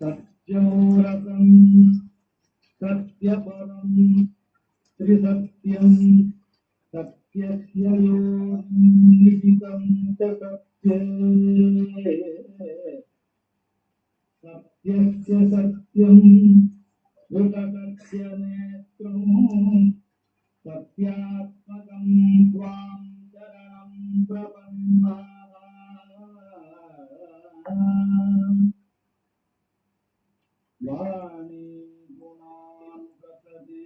सत्योरसं सत्यपरं त्रिसत्यं सत्यस्य योनिहितं च सत्ये सत्यस्य सत्यं श्रुतसत्यनेत्रं सत्यात्मकं त्वां शरणं प्रपन्नाः वाणी गुणानुगतते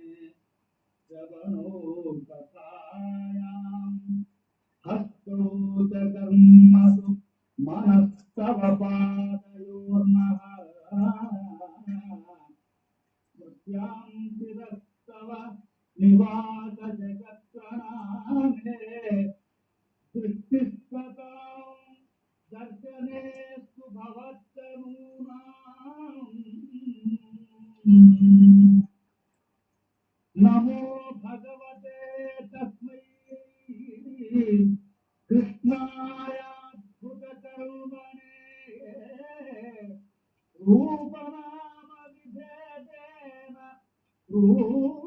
श्रवणो कथायां हस्तौ च कर्मसु मनस्तव पादयोर्नः स्मृत्यां शिरस्तव निवास जगत्प्रणामे दृष्टिस्पतां दर्शनेषु भवत्तनूनाम् नमो भगवते तस्मै कृष्णायाद्भुतकर्मणे रूपनामविभेदेन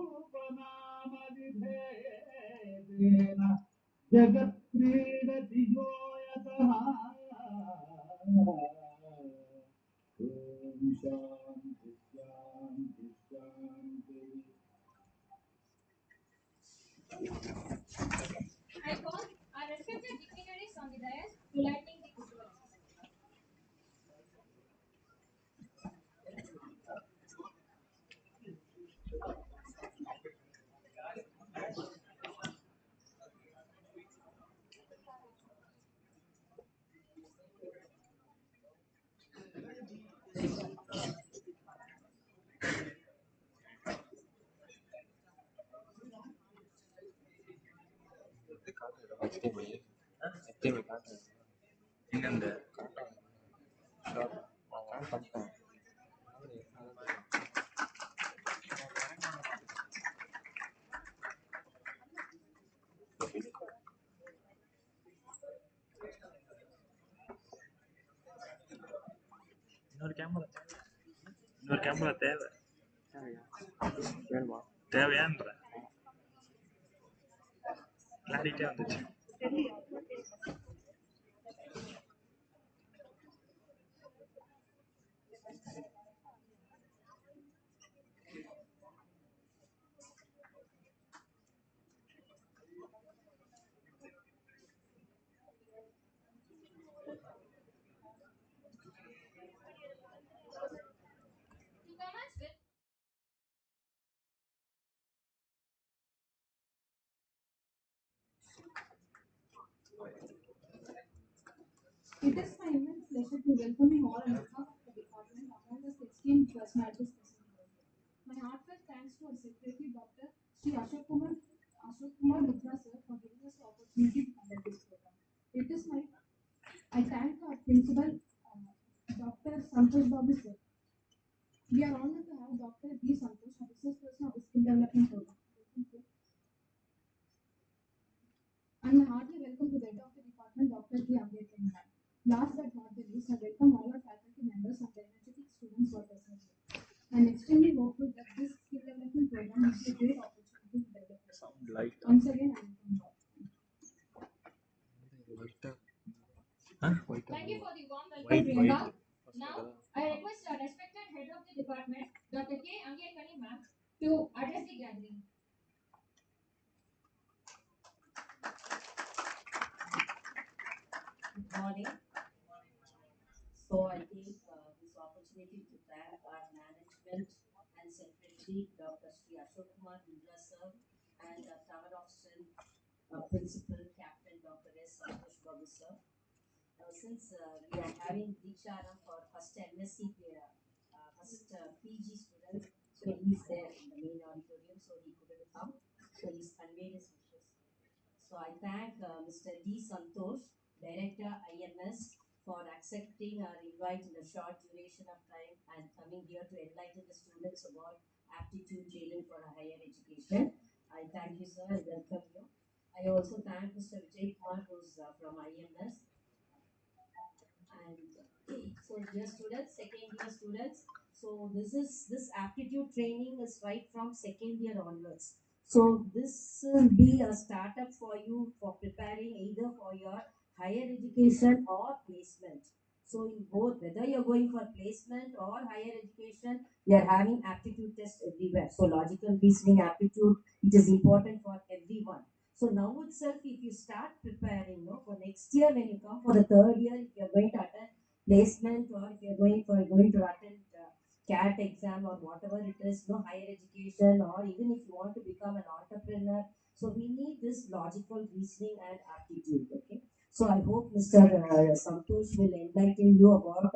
जगत्क्रीडति यो यतः ॐ शान्ति शान्ति शान्ति I call our respected dignitaries on the dais to lighting the ritual. இன்னொரு கேமரா தேவை தேவையான்ற கிளாரிட்டியா வந்துச்சு. To commence with, it is my immense pleasure to welcome you all on behalf of the department among the 16 personalities present here. My heartfelt thanks to our secretary, Dr. Sri Ashok Kumar Mitra sir, for giving us the opportunity to conduct this program. I thank our principal, Dr. Santosh Babu sir. We are honored to have Dr. B. Santosh, a business person of the skill development program. Thank you. And a hearty welcome to the head of the department, Dr. G. Ambedkar ma'am. Last but not the least, I welcome all our faculty members and the energetic students who are present here. I am extremely hopeful that this skill development program will be a great opportunity to develop yourself. Once again, I welcome you all. thank you for the warm welcome, Priyanka. Now, I request our respected head of the department, Dr. K. Ambedkar ma'am, to address the gathering. Good morning. So I take this opportunity to thank our management and secretary, Dr. Sri Ashok Kumar Mitra sir, and our Tower of Strength principal, Captain Dr. S. Santosh Babu sir. since we are having Diksharam for first MSc, first PG student, so he's there in the main auditorium, so he couldn't come. So he's conveyed his wishes. So I thank Mr. D. Santosh, Director IMS, for accepting our invite in a short duration of time and coming here to enlighten the students about aptitude training for higher education. I thank you, sir, and welcome you. I also thank Mr. Vijay Kumar, who's from IMS, and so dear students, second year students, so this aptitude training is right from second year onwards. So this will be a startup for you for preparing either for your higher education or placement. So in both, whether you're going for placement or higher education, we are having aptitude tests everywhere. So logical reasoning aptitude, it is important for everyone. So now itself, if you start preparing, for next year when you come for the third year, if you're going to attend placement or if you're going to attend CAT exam or whatever it is, higher education, or even if you want to become an entrepreneur, so we need this logical reasoning and aptitude. Okay. So I hope Mr. Santosh will enlighten you about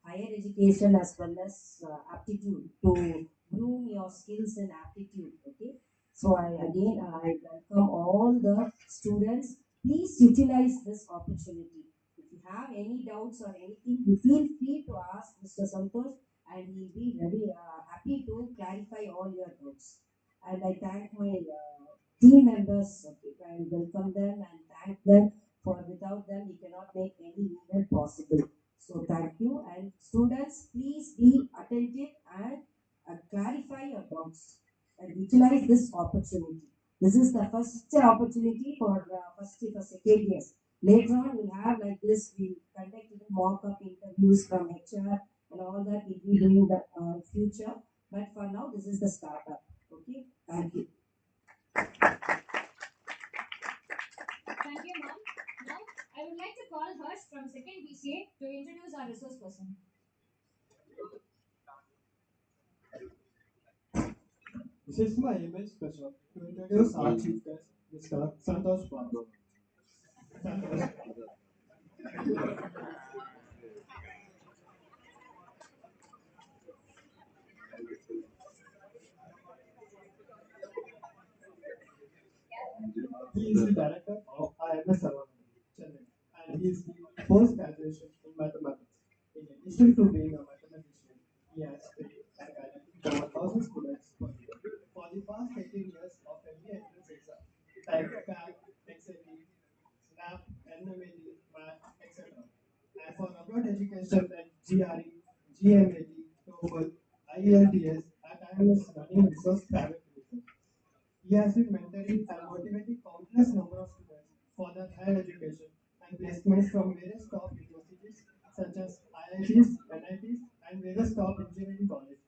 higher education as well as aptitude to groom your skills in aptitude. Okay. So I welcome all the students. Please utilize this opportunity. If you have any doubts or anything, you feel free to ask Mr. Santosh, and he'll be very happy to clarify all your doubts. And I thank my team members. Okay, I welcome them and thank them, for without them we cannot make any event possible. So thank you, and students, please be attentive and clarify your doubts and utilize this opportunity. This is the first opportunity for for second years. Later on, we'll have like this. We conduct even mock-up interviews from HR and all that. We'll be doing the future. But for now, this is the startup. Okay. Thank you. Thank you, ma'am. Now, I would like to call Harsh from second BCA to introduce our resource person. This is my immense pleasure to introduce our chief guest, Mr. Santosh Babu. Santosh, he is the director of IMS Chennai, and he is the post graduation in mathematics. In addition to being a mathematician, he has trained and guided over 1,000 students per year for the past 18 years of every entrance exam, like CAT, XAT, SNAP, NMAT, MAT, etc. And for abroad education like GRE, GMAT, TOEFL, IELTS, at IMS running resource private limited. He has been mentoring and motivating countless number of students for their higher education and placements from various top universities such as IITs, NITs, and various top engineering colleges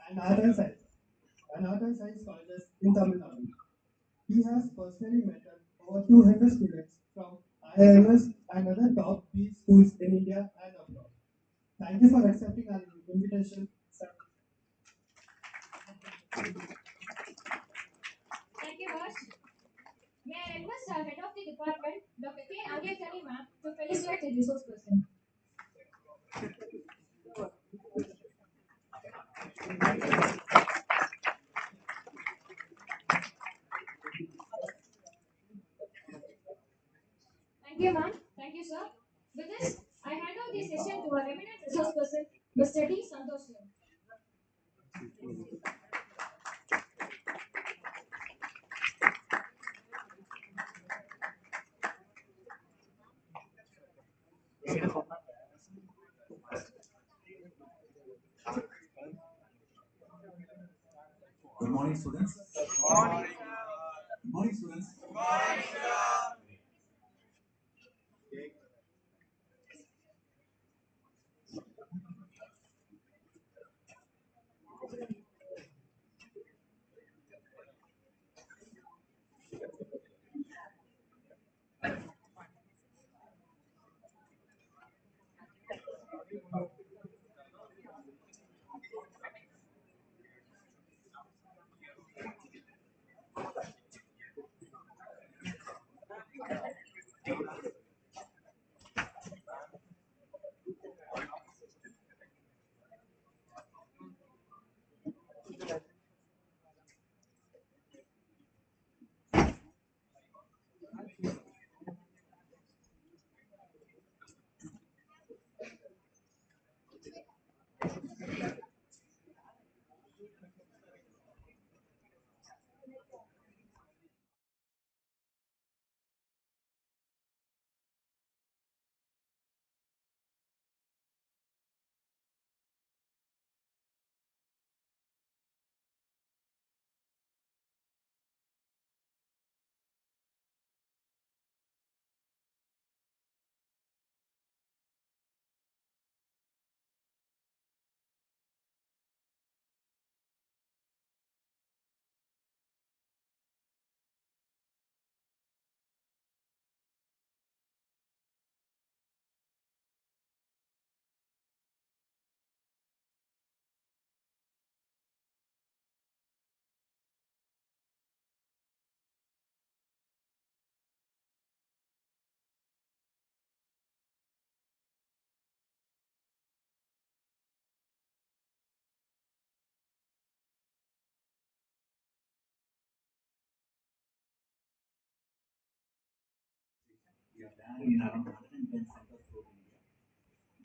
and art and science colleges in Tamil Nadu. He has personally mentored over 200 students from IIMs and other top B schools in India and abroad. Thank you for accepting our invitation, sir. Thank you, Harsh. May I request our head of the department, Dr. K. Angekani, ma'am, to felicitate the resource person. Thank you, ma'am. Thank you, sir. With this, I hand over the session to our eminent resource person, Mr. D. Santosh. Good morning, students. Good morning, students. We are there in around 110 centers throughout India.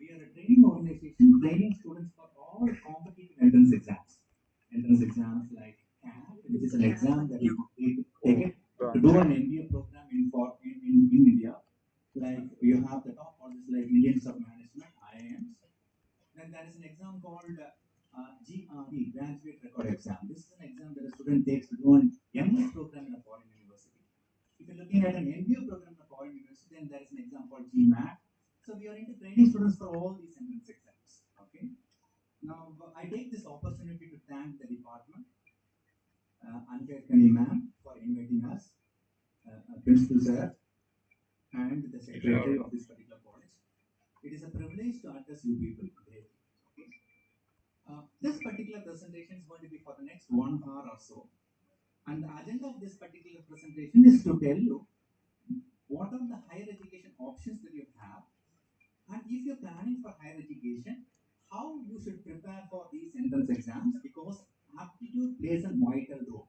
We are a training organization training students for all competitive entrance exams. Entrance exams like CAT, which is an exam that you need to take it to do an MBA program in India. Like you have the top colleges like Indians of Management, IIMs. Then there is an exam called GRE, Graduate Record Exam. This is an exam that a student takes to do an MS program in a foreign university. If you're looking at an MBA program in a foreign university, then there is an exam called GMAT. So we are into training students for all these entrance exams. Okay. Now I take this opportunity to thank the department, Anjay ma'am, for inviting us, principal sir, and the secretary of this particular college. It is a privilege to address you people today. Okay. This particular presentation is going to be for the next 1 hour or so. And the agenda of this particular presentation is to tell you what are the higher education options that you have, and if you're planning for higher education, how you should prepare for these entrance exams, because aptitude plays a vital role.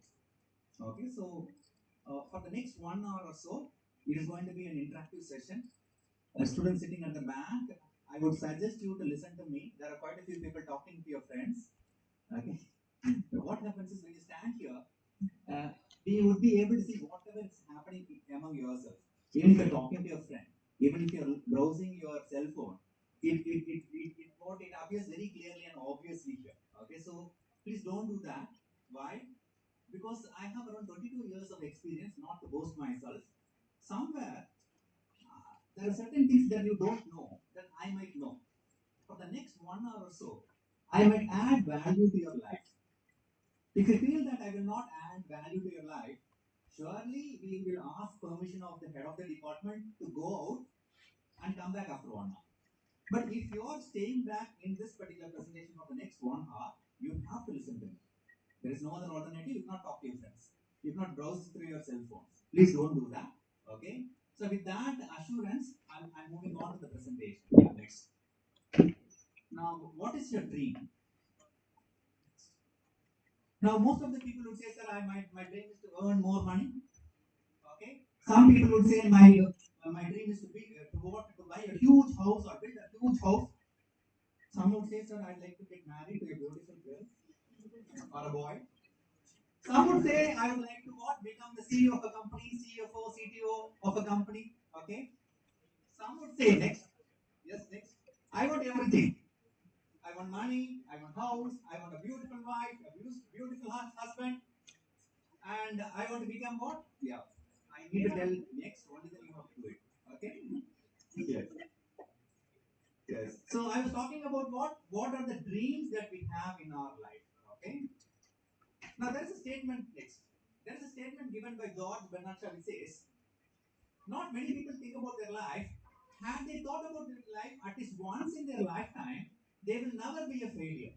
Okay, so for the next 1 hour or so, it is going to be an interactive session. A student sitting at the back, I would suggest you to listen to me. There are quite a few people talking to your friends. Okay, what happens is when you stand here, you would be able to see whatever is happening among yourself. Even if you're talking to your friend, even if you're browsing your cell phone, it appears very clearly and obviously here. Okay, so please don't do that. Why? Because I have around 22 years of experience, not to boast myself. Somewhere, there are certain things that you don't know that I might know. For the next 1 hour or so, I might add value to your life. If you feel that I will not add value to your life, surely we will ask permission of the head of the department to go out and come back after 1 hour. But if you are staying back in this particular presentation for the next 1 hour, you have to listen to me. There is no other alternative. You cannot talk to your friends. You cannot browse through your cell phones. Please don't do that. Okay? So with that assurance, I'm moving on to the presentation. Yeah, next. Now, what is your dream? Now, most of the people would say, sir, my dream is to earn more money. Okay. Some people would say, my dream is to buy a huge house or build a huge house. Some would say, sir, I'd like to get married to a beautiful girl or a boy. Some would say, I would like to become the CEO of a company, CFO, CTO of a company. Okay. Some would say, next, yes, next. I want everything. I want money, I want house, I want a beautiful wife, a beautiful husband, and I want to become what? Yeah. I need to tell next, only then you have to do it. Okay? Yes. Yes. So I was talking about what are the dreams that we have in our life. Okay? Now there is a statement next. There is a statement given by George Bernard Shaw which says, not many people think about their life. Had they thought about their life at least once in their lifetime, they will never be a failure.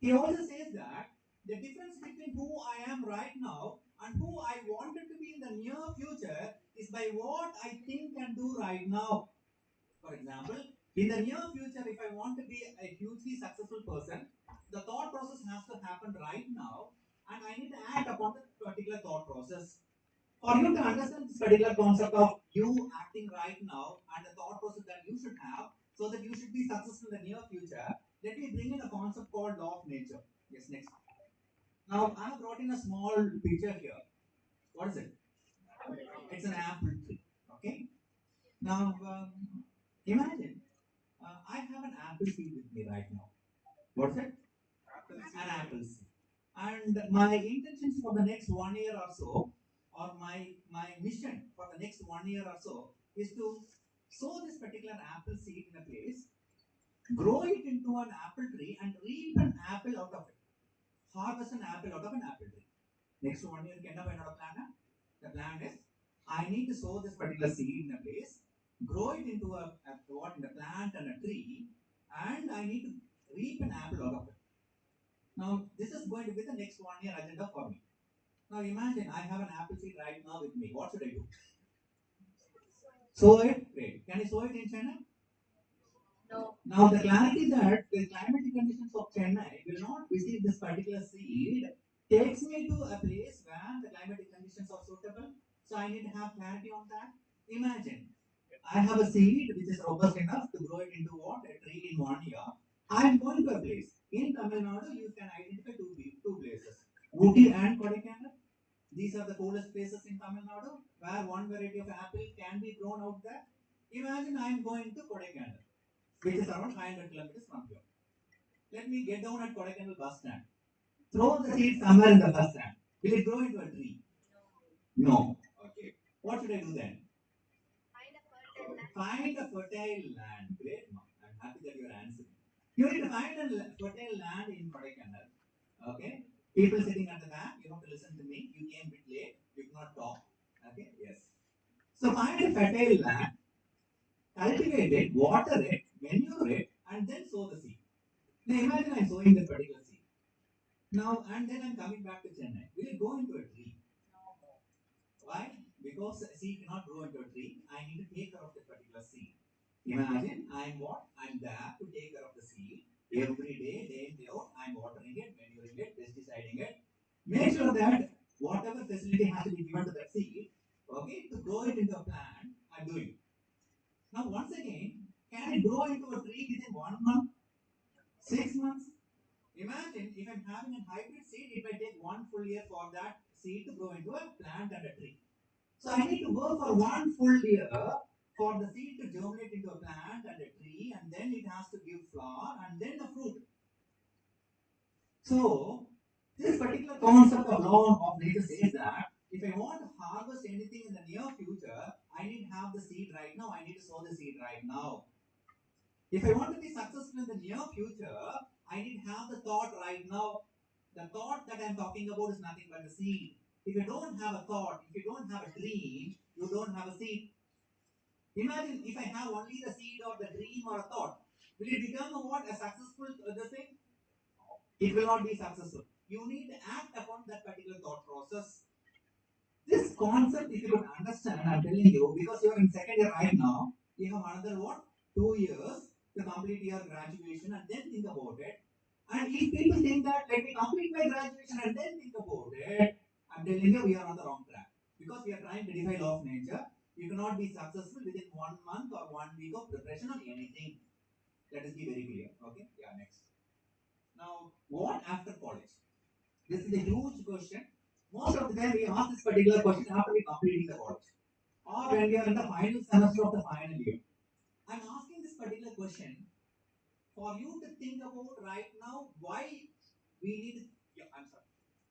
He also says that the difference between who I am right now and who I wanted to be in the near future is by what I think and do right now. For example, in the near future, if I want to be a hugely successful person, the thought process has to happen right now, and I need to act upon the particular thought process. For you to understand this particular concept of you acting right now and the thought process that you should have so that you should be successful in the near future, let me bring in a concept called law of nature. Yes, next. Now, I have brought in a small picture here. What is it? It's an apple tree. Okay. Now, imagine I have an apple seed with me right now. What's it? An apple seed. And my intentions for the next 1 year or so, or my mission for the next 1 year or so, is to sow this particular apple seed in a place, grow it into an apple tree, and reap an apple out of it. Harvest an apple out of an apple tree. Next 1 year, can I plan? The plan is I need to sow this particular seed in a place, grow it into a plant and a tree, and I need to reap an apple out of it. Now, this is going to be the next 1 year agenda for me. Now, imagine I have an apple seed right now with me. What should I do? Sow it? Great. Can I sow it in Chennai? No. Now, the clarity that the climatic conditions of Chennai will not receive this particular seed takes me to a place where the climatic conditions are suitable. So, I need to have clarity on that. Imagine I have a seed which is robust enough to grow it into what? A tree in 1 year. I am going to a place. In Tamil Nadu, you can identify two places. Ooty and Kodaikanal. These are the coolest places in Tamil Nadu where one variety of apple can be grown out there. Imagine I am going to Kodaikanal, which is around 500 kilometers from here. Let me get down at Kodaikanal bus stand. Throw the seed somewhere in the bus stand. Will it grow into a tree? No. Okay. What should I do then? Find a fertile land. Great, mom. I'm happy that you're answering. You need to find a fertile land in Kodaikanal. Okay. People sitting at the back, you have to listen to me. You came a bit late. You cannot talk. Okay. Yes. So find a fertile land, cultivate it, water it, manure it, and then sow the seed. Now imagine I'm sowing the particular seed. Now and then I'm coming back to Chennai. Will it go into a tree? Why? Because a seed cannot grow into a tree. I need to take care of the particular seed. Imagine I'm what? I'm there to take care of the seed. Every day in, day out, I'm watering it, manuring it, pesticiding it. Make sure that whatever facility has to be given to that seed, okay, to grow it into a plant, I'm doing. Now once again, can it grow into a tree within 1 month, 6 months? Imagine if I'm having a hybrid seed, it might take 1 full year for that seed to grow into a plant and a tree. So I need to work for 1 full year for the seed to germinate into a plant and a tree, and then it has to give flower and then a fruit. So this particular concept of law of nature says that if I want to harvest anything in the near future, I need to have the seed right now. I need to sow the seed right now. If I want to be successful in the near future, I need to have the thought right now. The thought that I'm talking about is nothing but a seed. If you don't have a thought, if you don't have a dream, you don't have a seed. Imagine if I have only the seed or the dream or a thought. Will it become a what? A successful thing? It will not be successful. You need to act upon that particular thought process. This concept, if you could understand, I'm telling you, because you're in second year right now, you have another what? 2 years to complete your graduation and then think about it. And if people think that let me complete my graduation and then think about it, I'm telling you, we are on the wrong track. Because we are trying to defy law of nature. You cannot be successful within 1 month or 1 week of preparation of anything. Let us be very clear. Okay? Yeah, next. Now, what after college? This is a huge question. Most of the time we ask this particular question after we completing the college. Or when we are in the final semester of the final year. I'm asking this particular question for you to think about right now why we need. Yeah, I'm sorry.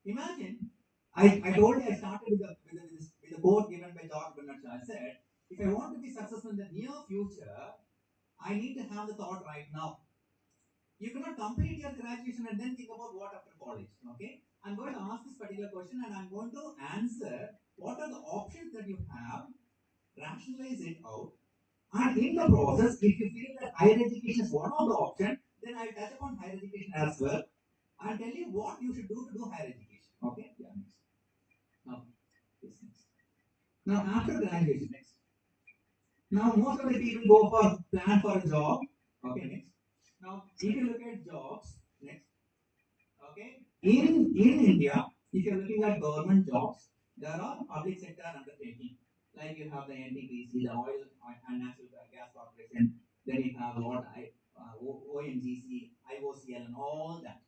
Imagine, I told you I started with the quote given by George Bernard Shaw. I said, if I want to be successful in the near future, I need to have the thought right now. You cannot complete your graduation and then think about what after college. Okay? I'm going to ask this particular question and I'm going to answer what are the options that you have, rationalize it out, and in the process, if you feel that higher education is one of the options, then I will touch upon higher education as well. I'll tell you what you should do to do higher education. Okay? Yeah, next. Now, yes, next. Now, after graduation, next. Now, most of the people go for plan for a job. Okay, next. Now, if you look at jobs, next. Okay, in India, if you're looking at government jobs, there are public sector undertaking. Like you have the NTPC, the Oil and Natural Gas Corporation, then you have what ONGC, IOCL, and all that.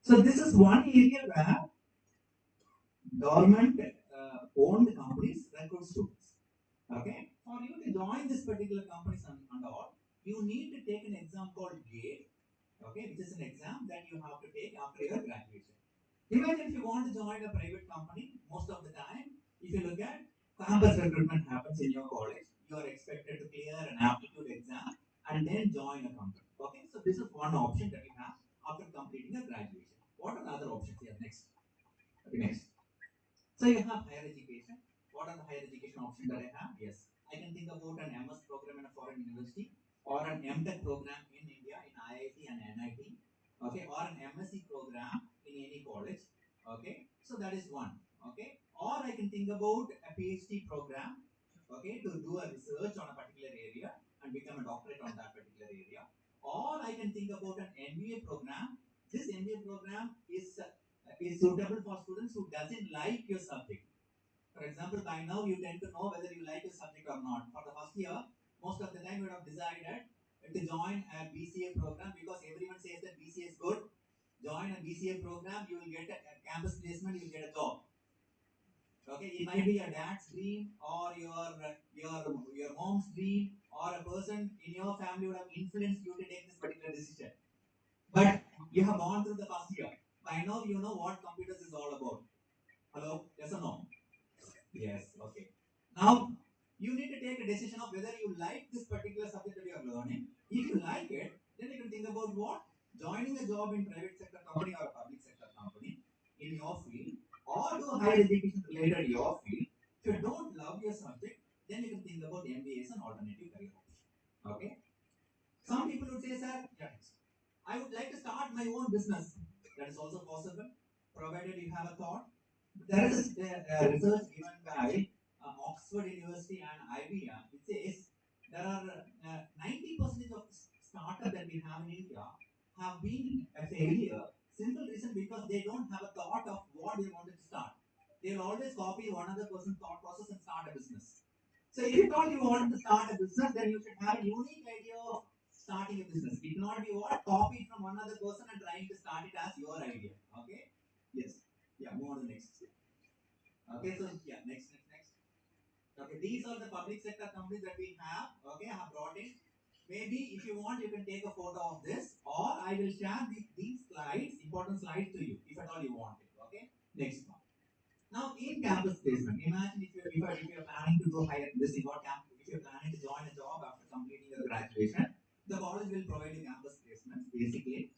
So this is one area where government owned companies recruit students. Okay, for you to join this particular companies and all, you need to take an exam called GATE. Okay, which is an exam that you have to take after your graduation. Imagine if you want to join a private company, most of the time, if you look at campus recruitment happens in your college, you are expected to clear an aptitude exam and then join a company. Okay, so this is one option that you have after completing your graduation. What are the other options here? Next. Okay, next. So you have higher education. What are the higher education options that I have? Yes, I can think about an MS program in a foreign university or an MTech program in India in IIT and NIT. Okay, or an MSc program in any college. Okay, so that is one. Okay, or I can think about a PhD program. Okay, to do a research on a particular area and become a doctorate on that particular area. Or I can think about an MBA program. This MBA program is suitable for students who doesn't like your subject. For example, by now you tend to know whether you like your subject or not. For the first year, most of the time you would have decided to join a BCA program because everyone says that BCA is good. Join a BCA program, you will get a campus placement, you will get a job. Okay, it might be your dad's dream or your mom's dream or a person in your family would have influenced you to take this particular decision. But you have gone through the first year. By now you know what computers is all about. Hello? Yes or no? Yes. Okay. Now you need to take a decision of whether you like this particular subject that you are learning. If you like it, then you can think about what? Joining a job in private sector company or public sector company in your field or do higher education related to your field. If you don't love your subject, then you can think about MBA as an alternative career option. Okay? Some people would say, sir, yes, I would like to start my own business. That is also possible, provided you have a thought. There is a research given by Oxford University and IBM. It says there are 90% of startup that we have in India have been a failure. Simple reason because they don't have a thought of what they wanted to start. They'll always copy one other person's thought process and start a business. So if you thought you wanted to start a business, then you should have a unique idea of starting a business. It cannot be what copied from one other person and trying to start it as your idea. Okay? Yes. Yeah, move on to the next. Okay, so yeah, next. Okay, these are the public sector companies that we have. Okay, I have brought in. Maybe if you want, you can take a photo of this, or I will share these slides, important slides to you, if at all you want it. Okay, next one. Now, in campus placement, imagine if you're planning to go higher, this is what if you're planning to join a job after completing your graduation, the college will provide you campus placements basically.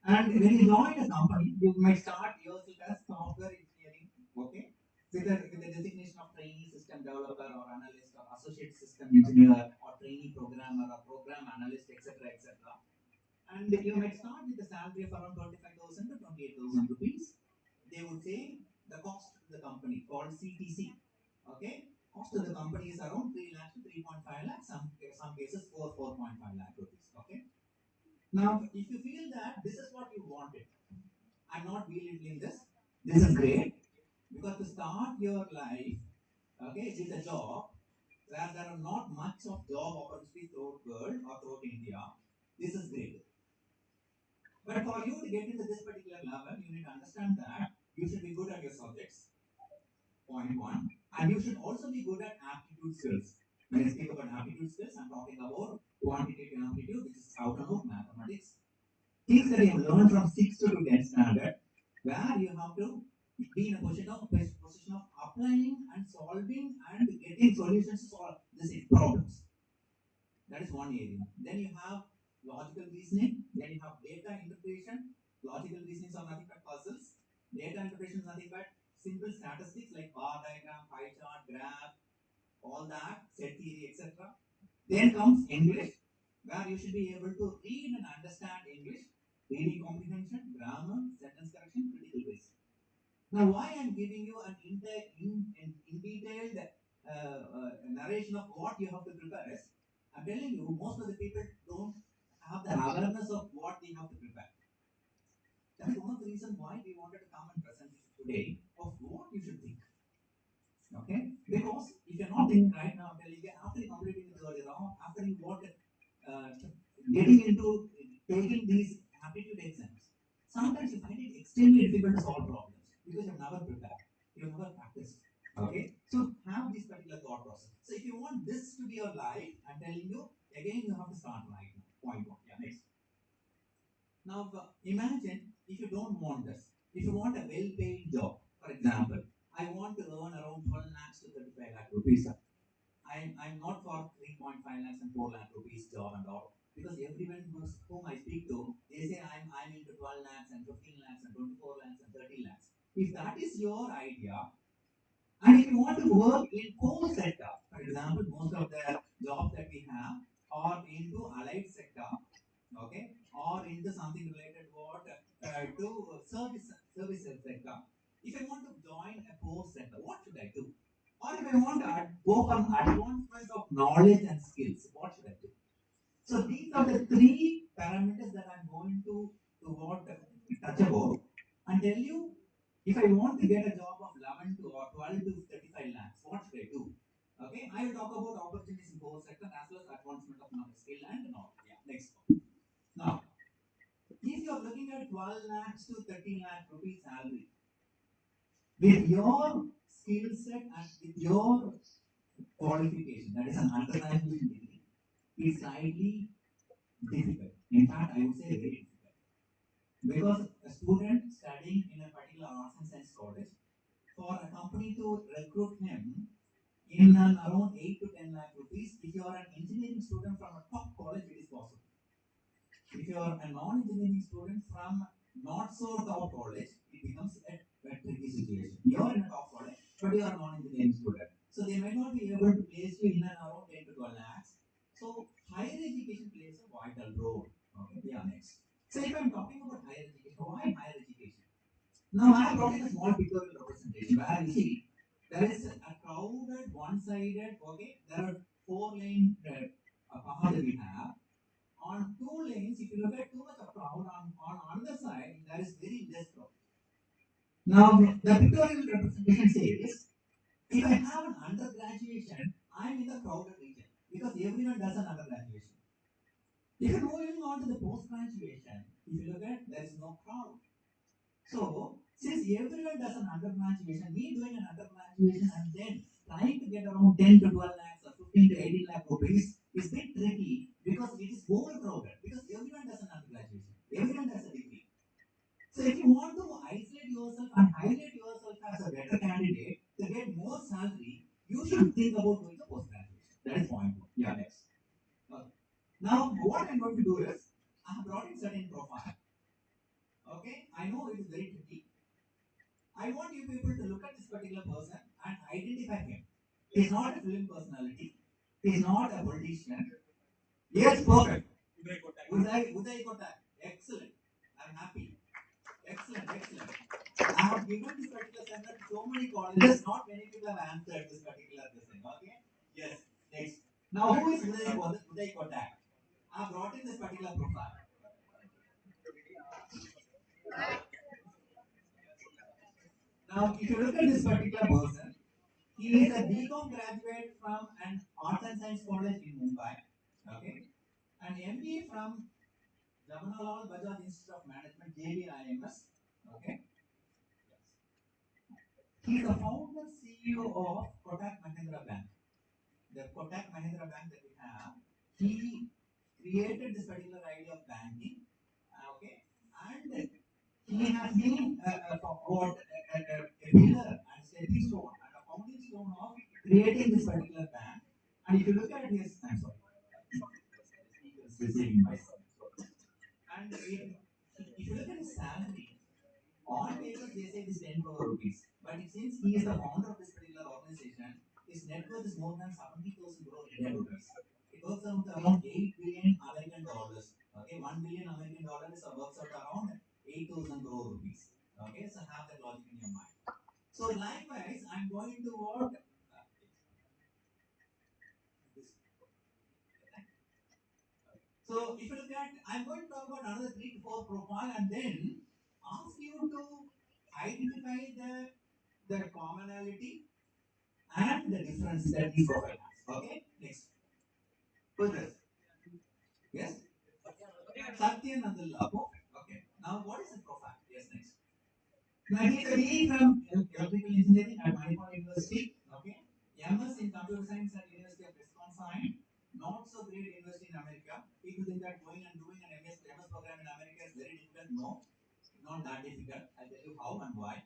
And when you join a company, you might start yourself as software engineering, okay, with the designation of trainee system developer or analyst or associate system engineer or trainee programmer or program analyst, etc. And you might start with a salary of around 25,000 to 28,000 rupees. They would say the cost to the company called CTC. Okay, cost to the company is around 3 lakhs to 3.5 lakhs. Some cases 4.5 lakh rupees. Okay. Now, if you feel that this is what you wanted, I'm not belittling this. This is great because to start your life, okay, with a job where there are not much of job opportunities throughout world or throughout India, this is great. But for you to get into this particular level, you need to understand that you should be good at your subjects, point one, and you should also be good at aptitude skills. When I speak about aptitude skills, I'm talking about quantitative aptitude, which is out and out mathematics. Things that you have learned from 6th to 10th standard, where you have to be in a position of applying and solving and getting solutions to solve these problems. That is one area. Then you have logical reasoning. Then you have data interpretation. Logical reasonings are nothing but puzzles. Data interpretation is nothing but simple statistics like bar diagram, pie chart, graph, all that, set theory, etc. Then comes English, where you should be able to read and understand English, reading comprehension, grammar, sentence correction, critical reasoning. Now, why I'm giving you an in detailed narration of what you have to prepare is, I'm telling you, most of the people don't have the awareness of what they have to prepare. That's one of the reasons why we wanted to come and present today of what you should think. Okay? Because if you're not thinking right now, I'm telling you, after completing the third year, after you want getting into taking these aptitude exams, sometimes you find it extremely difficult to solve problems because you've never prepared, you've never practiced. Okay? So have this particular thought process. So if you want this to be your life, I'm telling you, again, you have to start right now. Point one. Yeah, next. Now, imagine if you don't want this. If you want a well-paid job, for example, I want to earn around 12 lakhs to 35 lakh rupees. I'm not for 3.5 lakhs and 4 lakh rupees job and all. Because everyone whom I speak to, they say I'm into 12 lakhs and 15 lakhs and 24 lakhs and 30 lakhs. If that is your idea, and if you want to work in core sector, for example, most of the jobs that we have are into allied sector, okay, or into something related what to services sector. If I want to join a core sector, what should I do? Or if I want to go for advancement of knowledge and skills, what should I do? So these are the three parameters that I'm going to what touch about and tell you if I want to get a job of 11 to or 12 to 35 lakhs, what should I do? Okay, I will talk about opportunities in core sector as well as advancement of knowledge, skill and knowledge. Yeah, next. Now, if you are looking at 12 lakhs to 13 lakh rupees salary, with your skill set and with your qualification, that is an undergraduate degree, is slightly difficult. In fact, I would say very difficult. Because a student studying in a particular arts and science college, for a company to recruit him in an around 8 to 10 lakh rupees, if you are an engineering student from a top college, it is possible. If you are a non-engineering student from not so top college, it becomes a tricky situation. You are in a top college, but you are a non-engineering student. So they might not be able to place you in and around 10 to 12 lakhs. So higher education plays a vital role. Okay, yeah, next. So if I'm talking about higher education, why higher education? Now I have brought in a small pictorial representation where you see there is a crowded, one-sided. Okay, there are four-lane path that we have. On two lanes, if you look at too much of crowd, on another side, there is very less crowd. Now, the pictorial representation says, if I have an undergraduation, I am in the crowded region because everyone does an undergraduation. If you're moving on to the post graduation, if you look at, there is no crowd. So, since everyone does an undergraduation, me doing an undergraduation and then trying to get around 10 to 12 lakhs or 15 to 18 lakh rupees is a bit tricky because it is overcrowded because everyone does an undergraduation, everyone does a degree. So, if you want to isolate yourself and highlight yourself as a better candidate to get more salary, you should think about doing the post graduation. That is point one. Yeah, next. Now, what I'm going to do is I have brought in certain profile. Okay, I know it is very tricky. I want you people to look at this particular person and identify him. He's not a film personality. He's not a politician. Yes, perfect. Uday Kotak. Excellent. I'm happy. Excellent, excellent. I have given this particular seminar to so many colleges. Not many people have answered this particular thing. Okay? Yes. Next. Now, who is Uday Kotak? I have brought in this particular profile. Now, if you look at this particular person, he is a BCom graduate from an Arts and Science College in Mumbai. Okay. An MBA from Jawaharlal Bajaj Institute of Management, JBIMS. Okay. He is the founder CEO of Kotak Mahindra Bank. The Kotak Mahindra Bank that we have, he created this particular idea of banking. Okay. And he has been a pillar and stepping stone and a founding stone of creating this particular bank. And if you look at his, I'm sorry, speaker is receiving myself. And if you look at his salary, on paper they say it is 10 crore rupees. But since he is the founder of this particular organization, his net worth is more than 70,000 crore Indian rupees. It works out to around 8 billion American dollars. Okay, 1 billion American dollars works out around 8,000 crore rupees. Okay, so have that logic in your mind. So likewise, I'm going to what? So if you look at, I'm going to talk about another 3 to 4 profile and then ask you to identify the commonality and the difference that each profile has. Okay, next. Who's this? Yes? Satyan Nadalla. Okay. Now what is the profile? Yes, next. Now he's a BE from electrical engineering at Manipal University. Okay. MS in computer science at University of Wisconsin. Not so great university in America. People think that going and doing an MS program in America is very difficult. No, not that difficult. I'll tell you how and why.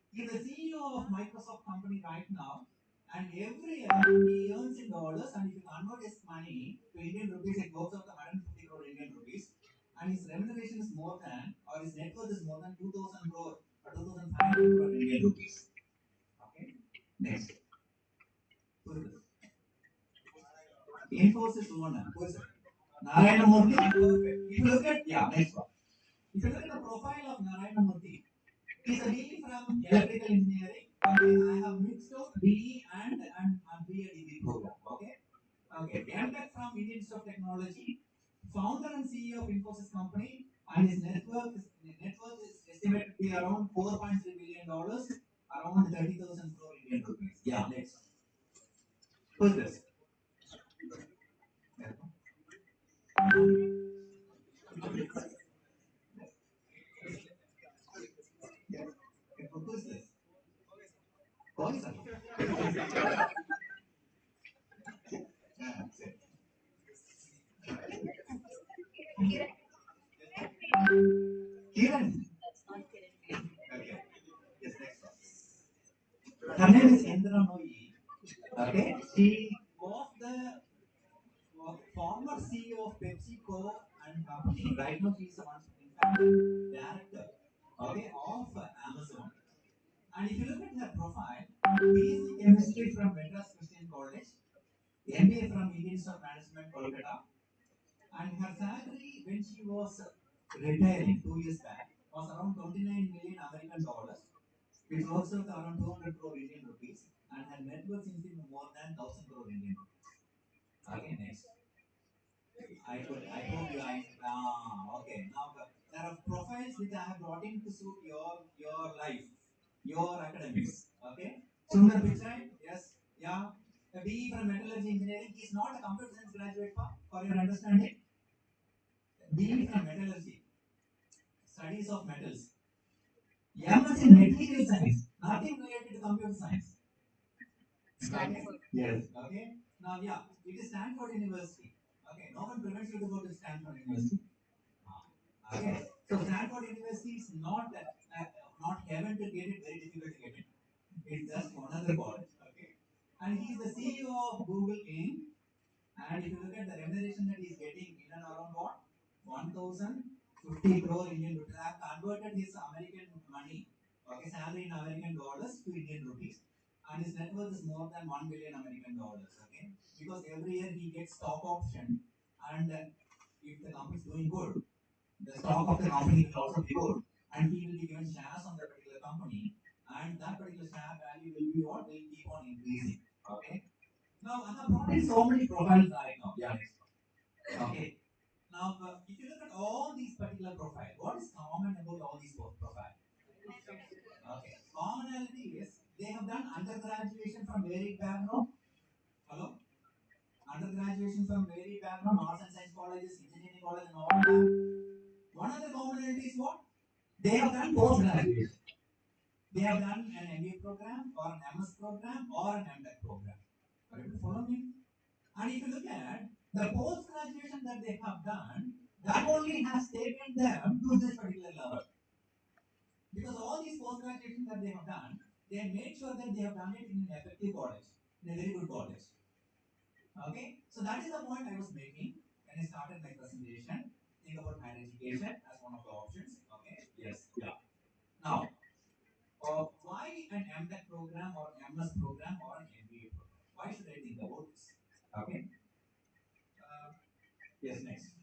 He's the CEO of Microsoft company right now, and every year he earns in dollars. And if you convert his money to Indian rupees, it goes up to 150 crore Indian rupees. And his remuneration is more than, or his net worth is more than 2,000 crore or 2,500 crore Indian rupees. Okay. Next. Who is this? Infosys owner. Who is it? Narayana Murthy. Perfect. If you look at, yeah, next one. If you look at the profile of Narayana Murthy, he's a BE from electrical engineering. Okay, I have mixed out BE and BA degree program. Okay, okay. MTech from Indian Institute of Technology, founder and CEO of Infosys company, and his net worth is estimated to be around $4.3 billion, around 30,000 crore Indian rupees. Yeah, next. Who is this? Who is this? Poison. Kiran. Okay. Yes, next one. Her name is Indra Noyi. Okay. She was the former CEO of PepsiCo and company. Right now, she is one, in fact, director, okay, of Amazon. And if you look at her profile, BSc Chemistry from Madras Christian College, MBA from Indian Institute of Management, Kolkata, and her salary when she was retiring 2 years back was around 29 million American dollars, which works out around 200 crore Indian rupees, and her net worth seems to be more than 1000 crore Indian rupees. Okay, next. I hope you okay. Now there are profiles which I have brought in to suit your life, your academics. Okay. Sundar Pichai, yes, yeah. A BE from metallurgy engineering. He is not a computer science graduate for your understanding. BE from metallurgy, studies of metals. MS in material science, nothing related to computer science. Stanford. Yes. Okay. Now, yeah, it is Stanford University. Okay. No one prevents you to go to Stanford University. Okay. So Stanford University is not heaven to get it, very difficult to get it. It's just one other college. Okay. And he is the CEO of Google Inc. And if you look at the remuneration that he is getting in and around what? 1,050 crore Indian rupees. I have converted his American money, okay, salary in American dollars to Indian rupees. And his net worth is more than 1 billion American dollars. Okay. Because every year he gets stock option. And if the company is doing good, the stock of the company will also be good. And he will be given shares on that particular company. And that particular share value will be what? Will keep on increasing. Okay. Now, I have brought in so many profiles right now. Yeah. Okay. Now, if you look at all these particular profiles, what is common about all these profiles? Okay. Commonality is they have done undergraduation from varied background. Hello? Undergraduation from varied background, arts and science colleges, engineering colleges, and all that. One of the commonality is what? They have done post graduation. They have done an MBA program or an MS program or an MTech program. Are you follow me? And if you look at the post graduation that they have done, that only has taken them to this particular level. Because all these post graduation that they have done, they made sure that they have done it in an effective college, in a very good college. Okay, so that is the point I was making when I started my presentation. Think about higher education as one of the options. Okay, yes, yeah. Now, why an MTech program or MS program or an MBA program? Why should I think about this? Okay. Yes, next.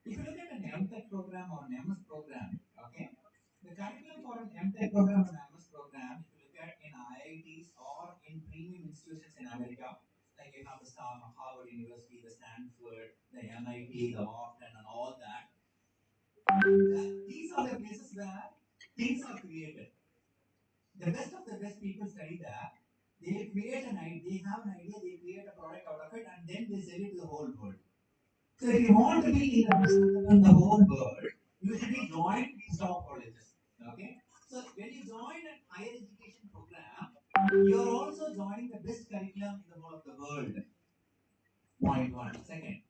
If you look at an MTech program or an MS program, okay, the curriculum for an MTech program or an MS program, if you look at in IITs or in premium institutions in America, like you have the Harvard University, the Stanford, the MIT, the Wharton, and all that, these are the places where things are created. The best of the best people study there. They create an idea, they have an idea, they create a product out of it, and then they sell it to the whole world. So if you want to be in the whole world, you should be joined these top colleges. Okay? So when you join a higher education program, you are also joining the best curriculum in the whole of the world. Point one. Second,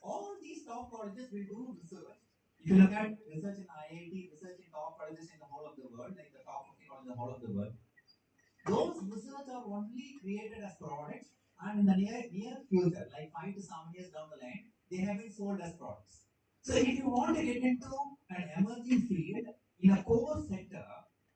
all these top colleges will do research. If you look at research in IIT, research in top colleges in the whole of the world, like the top 50 colleges in the whole of the world, those research are only created as products, and in the near future, like 5 to 7 years down the line, they have been sold as products. So if you want to get into an emerging field in a core sector,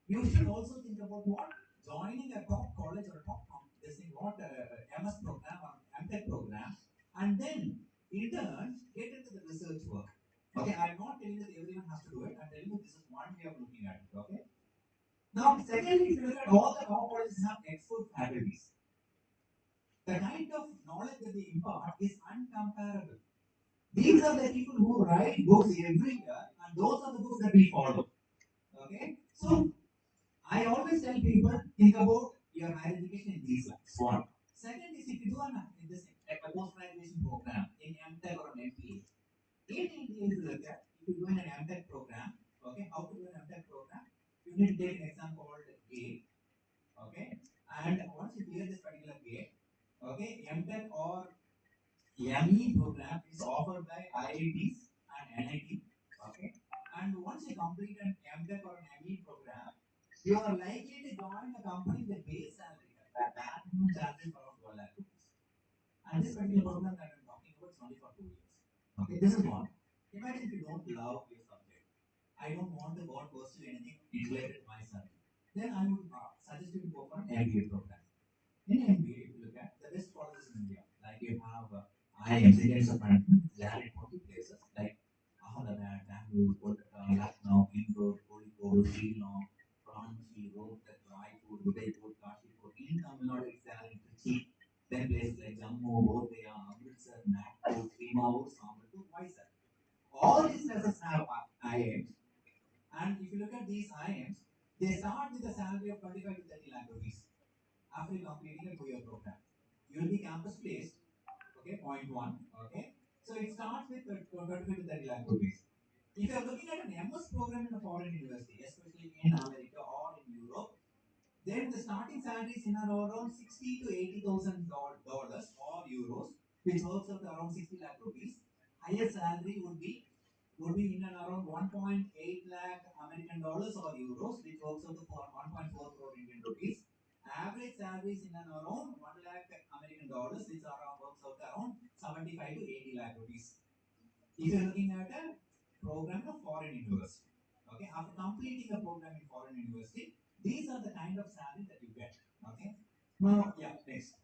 you should also think about what? Joining a top college or a top this thing, what MS program or MTech program, and then in turn get into the research work. Okay, I'm not telling that everyone has to do it. I'm telling you this is one way of looking at it. Okay. Now, secondly, if you look at all the top colleges have expert faculties, the kind of knowledge that they impart is uncomparable. These are the people who write books every year, and those are the books that we follow. Okay? So, I always tell people think about your higher education in these lines. One. Second is if you do this like a post graduation program in MTech or an MBA, in India, if you look at if you're doing an MTech program, okay, how to do an MTech program? You need to take an exam called GATE, okay, and once you clear this particular GATE, okay, MTech or ME program is offered by IITs and NIT, okay, and once you complete an MTech or an ME program, you are likely to join a company with base salary, that maximum salary for around 12 lakh rupees. And this particular program that I'm talking about is only for 2 years. Okay, this is one. Imagine if you don't love your subject. I don't want to go and pursue anything related to my subject. Then I would suggest you to go for an MBA program. In MBA, if you look at the best colleges in India, like you have IIMs, Indian Institute of Management, there in 40 places like Ahmedabad, Bangalore, Kolkata, Lucknow, Indore, Kozhikode, Shillong, Ranchi, Rohtak, Raipur, Udaipur, Kashipur. In Tamil Nadu, it's there in Trichy. Then places like Jammu, Bodhgaya, Amritsar, Nagpur, Dimapur, Sambalpur, Mysore. All these places have IIMs. And if you look at these IIMs, they start with a salary of 25 to 30 lakh rupees after completing a 2 year program. You will be campus placed, okay, point one, okay. So it starts with 25 to 30 lakh rupees. If you are looking at an MS program in a foreign university, especially in America or in Europe, then the starting salary is in around 60 to 80,000 dollars or euros, which works out around 60 lakh rupees. Highest salary would be in and around 1.8 lakh American dollars or euros, which works out to 1.4 crore Indian rupees. Average salary is in and around 1 lakh American dollars, which works out around 75 to 80 lakh rupees. If you're looking at a program of foreign university, okay, after completing a program in foreign university, these are the kind of salary that you get. Okay. Now, yeah, next.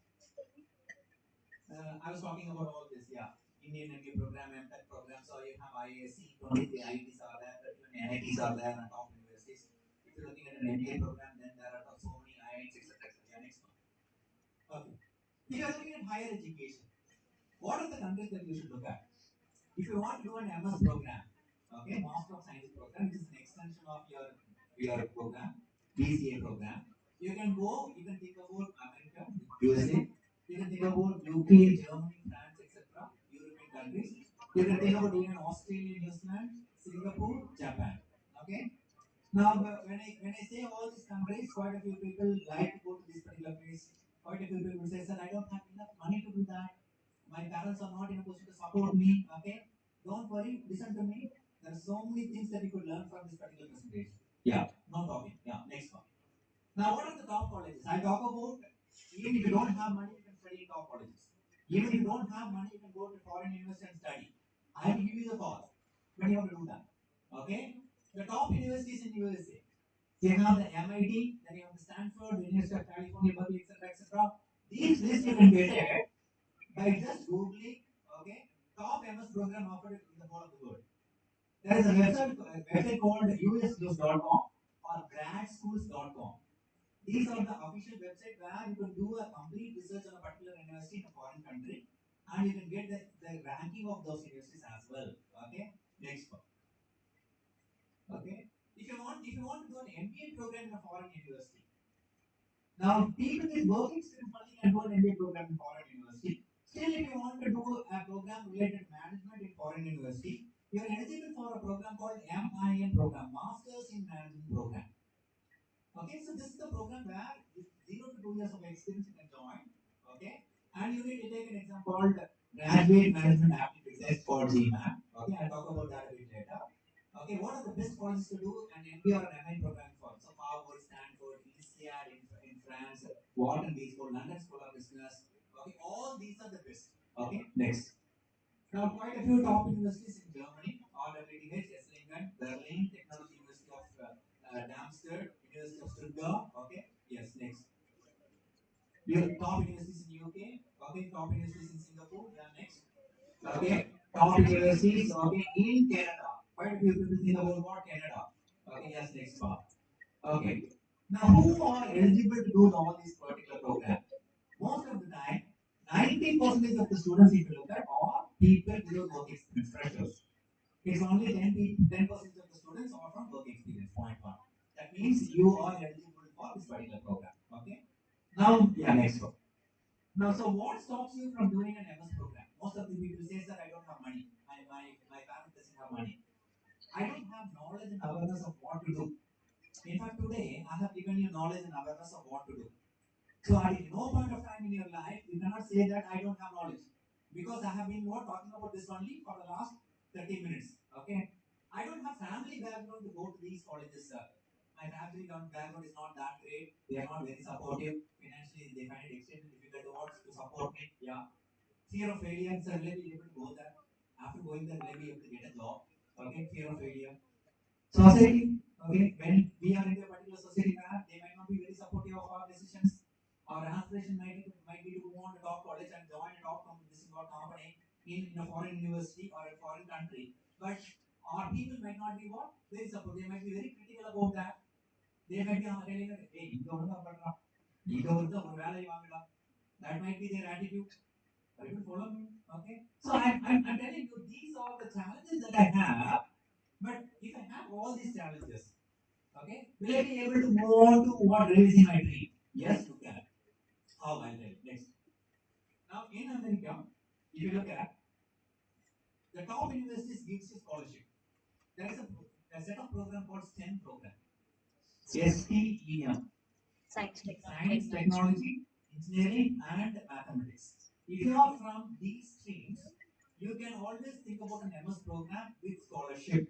I was talking about all this, yeah. Indian MBA program, MTech program, so you have IAC, 23 IITs are there, 31 NITs are there, and top universities. If you're looking at an MBA program, then there are so many IITs, etc. Yeah, next one. Okay. If you're looking at higher education, what are the countries that you should look at? If you want to do an MS program, okay, Master of Science program, which is an extension of your program, BCA program, you can go, you can think about America, USA, you can think about UK, Germany, France, etc., European countries. You can think about even Australia, New Zealand, Singapore, Japan. Okay. Now, when I say all these countries, quite a few people like to go to this particular place. Quite a few people say, "Sir, I don't have enough money to do that. My parents are not in a position to support me." Okay, don't worry. Listen to me. There are so many things that you could learn from this particular presentation. Yeah, no talking. Yeah, next one. Now, what are the top colleges? I talk about even if you don't have money, you can study in top colleges. Even if you don't have money, you can go to foreign university and study. I will give you the cost, but you have to do that. Okay? The top universities in USA. You have the MIT, then you have the Stanford, the University of California, Berkeley, etc., etc. These lists you can get it by just googling, okay, top MS program offered in the whole of the world. There is a website called usnews.com or gradschools.com. These are the official website where you can do a complete research on a particular university in a foreign country, and you can get the ranking of those universities as well. Okay, next one. Okay, if you want to do an MBA program in a foreign university, now people with work experience only can do an MBA program in foreign university. Still, if you want to do a program related to management in foreign university, you are eligible for a program called MIN program, Masters in Management program. Okay, so this is the program where with 0 to 2 years of experience you can join. Okay, and you need to take an exam called Graduate Management Aptitude Test for GMAT. Okay, I'll talk about that a bit later. Okay, what are the best colleges to do an MBA or an MA program for? So Harvard, Stanford, INSEAD in France, Wharton School, London School of Business. Okay, all these are the best. Okay, next. Now, quite a few top universities in Germany: RWTH, Esslingen, Berlin, Technology University of Darmstadt, University of Stuttgart. Okay, yes, next. Your top universities in UK. Okay, top universities in Singapore. Yeah, next. Okay, top universities. Okay, in Canada. Quite a few people think about what Canada. Okay, yes, next part. Okay. Now, who are eligible to do all these particular programs? Most of the time, 90% of the students, if you look at, are people without work experience, freshers. It's only 10% of the students are from work experience, point one. That means you are eligible for this particular program. Okay. Now, yeah, next one. Now, so what stops you from doing an MS program? Most of the people say that I don't have money. My parents doesn't have money. I don't have knowledge and awareness of what to do. In fact, today I have given you knowledge and awareness of what to do. So at no point of time in your life you cannot say that I don't have knowledge. Because I have been talking about this only for the last 30 minutes. Okay? I don't have family background to go to these colleges, sir. My family background is not that great. They are not very supportive. Financially, they find it extremely difficult to support me. Yeah. Fear of failure, sir, will I be able to go there? After going there, will I be able to get a job? Okay, fear of failure. Society, okay, when we are in a particular society where they might not be very supportive of our decisions, our aspiration might be to go on to top college and join a top company in a foreign university or a foreign country. But our people might not be very supportive. They might be very critical about that. They might be telling us, hey, you don't know about that might be their attitude. Are you follow me? Okay. So I'm telling you, these are the challenges that I have. But if I have all these challenges, okay, will I be able to move on to what really is my dream? Yes, you can. How? I'll tell you. Next. Now, in America, if you look at the top universities gives you scholarship. There is a set of program called STEM program. STEM. Science, technology, engineering, and mathematics. If you are from these streams, you can always think about an MS program with scholarship.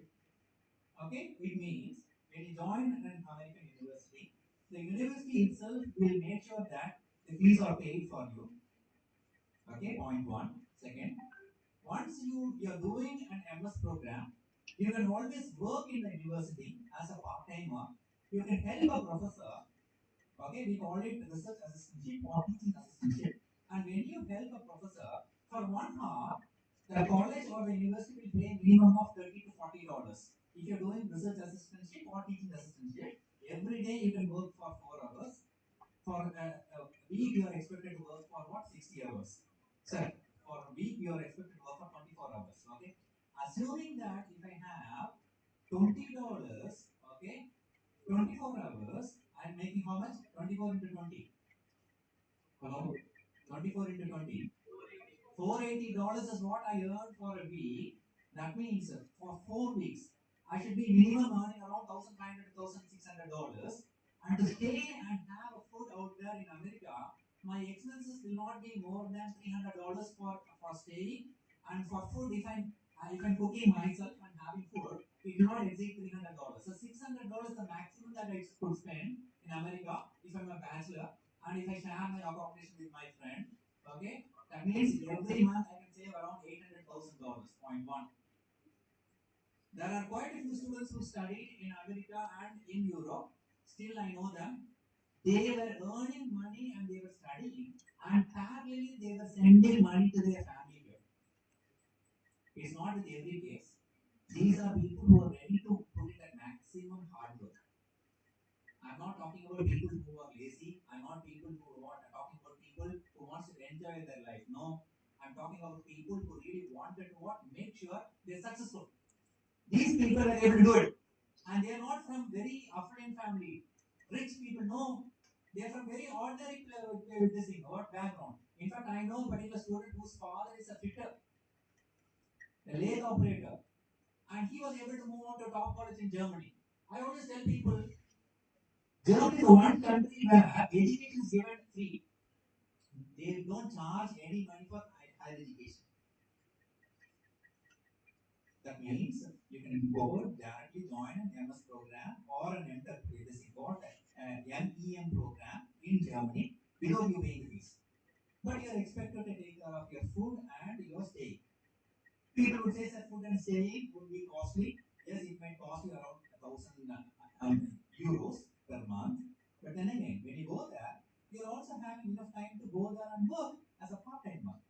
Okay, it means when you join an American university, the university itself will make sure that the fees are paid for you. Okay, point one. Second, once you're doing an MS program, you can always work in the university as a part-timer. You can help a professor. Okay, we call it research assistantship or teaching assistantship. And when you help a professor for 1 hour, the college or the university will pay minimum of $30 to $40. If you're doing research assistantship or teaching assistantship, every day you can work for 4 hours. For a week, you are expected to work for what? 60 hours. Sir, for a week, you are expected to work for 24 hours. Okay, assuming that if I have $20, okay, 24 hours, I'm making how much? 24 into 20. Hello? 24 into 20. $480 is what I earn for a week. That means for 4 weeks, I should be minimum earning around $1,500 to $1,600. And to stay and have a food out there in America, my expenses will not be more than $300 for staying. And for food, if I'm cooking myself and having food, it will not exceed $300. So $600 is the maximum that I could spend in America if I'm a bachelor and if I share my accommodation with my friend. Okay, that means every month I can save around $800,000. Point one. There are quite a few students who studied in America and in Europe. Still, I know them. They were earning money and they were studying, and parallelly they were sending money to their family here. It's not with every case. These are people who are ready to put in the maximum hard work. I'm not talking about people who are lazy. I'm not people who are what. I'm talking about people who wants to enjoy their life. No, I'm talking about people who really wanted to what? Make sure they're successful. These people are able to do it. And they are not from very affluent family. Rich people, no. They are from very ordinary what background. In fact, I know a particular student whose father is a fitter, a lathe operator, and he was able to move on to a top college in Germany. I always tell people, Germany is the one country where education is given free. They don't charge any money for higher education. That means you can go directly join an MS program or an MEM program in Germany without you paying the fees. But you are expected to take care of your food and your stay. People would say that food and staying would be costly. Yes, it might cost you around 1,000 euros per month. But then again, when you go there, you're also having enough time to go there and work as a part-timer.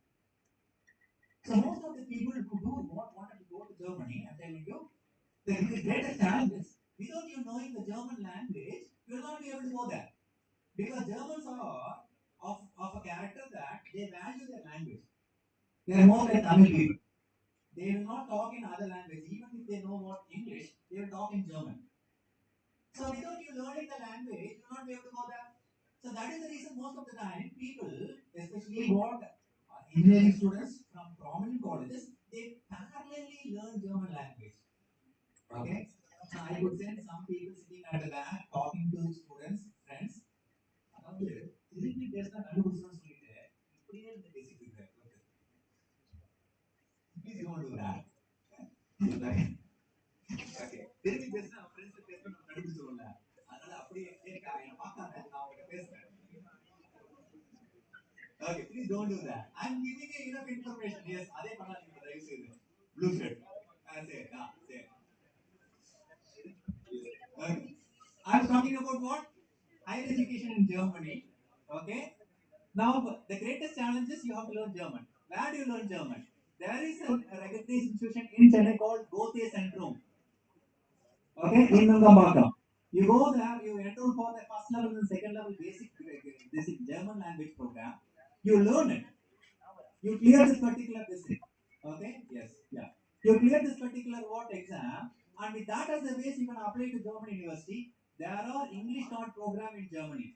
So most of the people who wanted to go to Germany, I'm telling you, the greatest challenge is without you knowing the German language, you will not be able to go there. Because Germans are of a character that they value their language. They are more like Tamil people. They will not talk in other language. Even if they know what English, they will talk in German. So without you learning the language, you will not be able to go there. So that is the reason most of the time people, especially what engineering students from prominent colleges, they parallelly learn German language. Okay. So I could send some people sitting at the back talking to students, friends. அதாவது திருப்பி பேசினா கண்டுபிடிச்சோம்னு சொல்லிட்டு இப்படியே இருந்து பேசிட்டு இருக்காரு. Please don't do that. Okay. திருப்பி பேசினா நம்ம ஃப்ரெண்ட்ஸ் பேசணும் நம்ம கண்டுபிடிச்சிருவோம்ல. அதனால அப்படியே என்ன பார்க்காம நான் உங்ககிட்ட பேசுறேன். Okay, please don't do that. I'm giving you enough information. Yes, அதே பண்ணாதீங்க தயவு செய்து. Blue shirt. Say, say. Okay. I'm talking about what? Higher education in Germany. Okay. Now, the greatest challenge is you have to learn German. Where do you learn German? There is a recognized institution in Chennai called Goethe Centrum. Okay, in Nungambakam. You go there, you enroll for the first level and second level basic German language program. You learn it. You clear this particular basic. Okay, yes, yeah. You clear this particular what exam, and with that as a base, you can apply to German university. There are English taught program in Germany.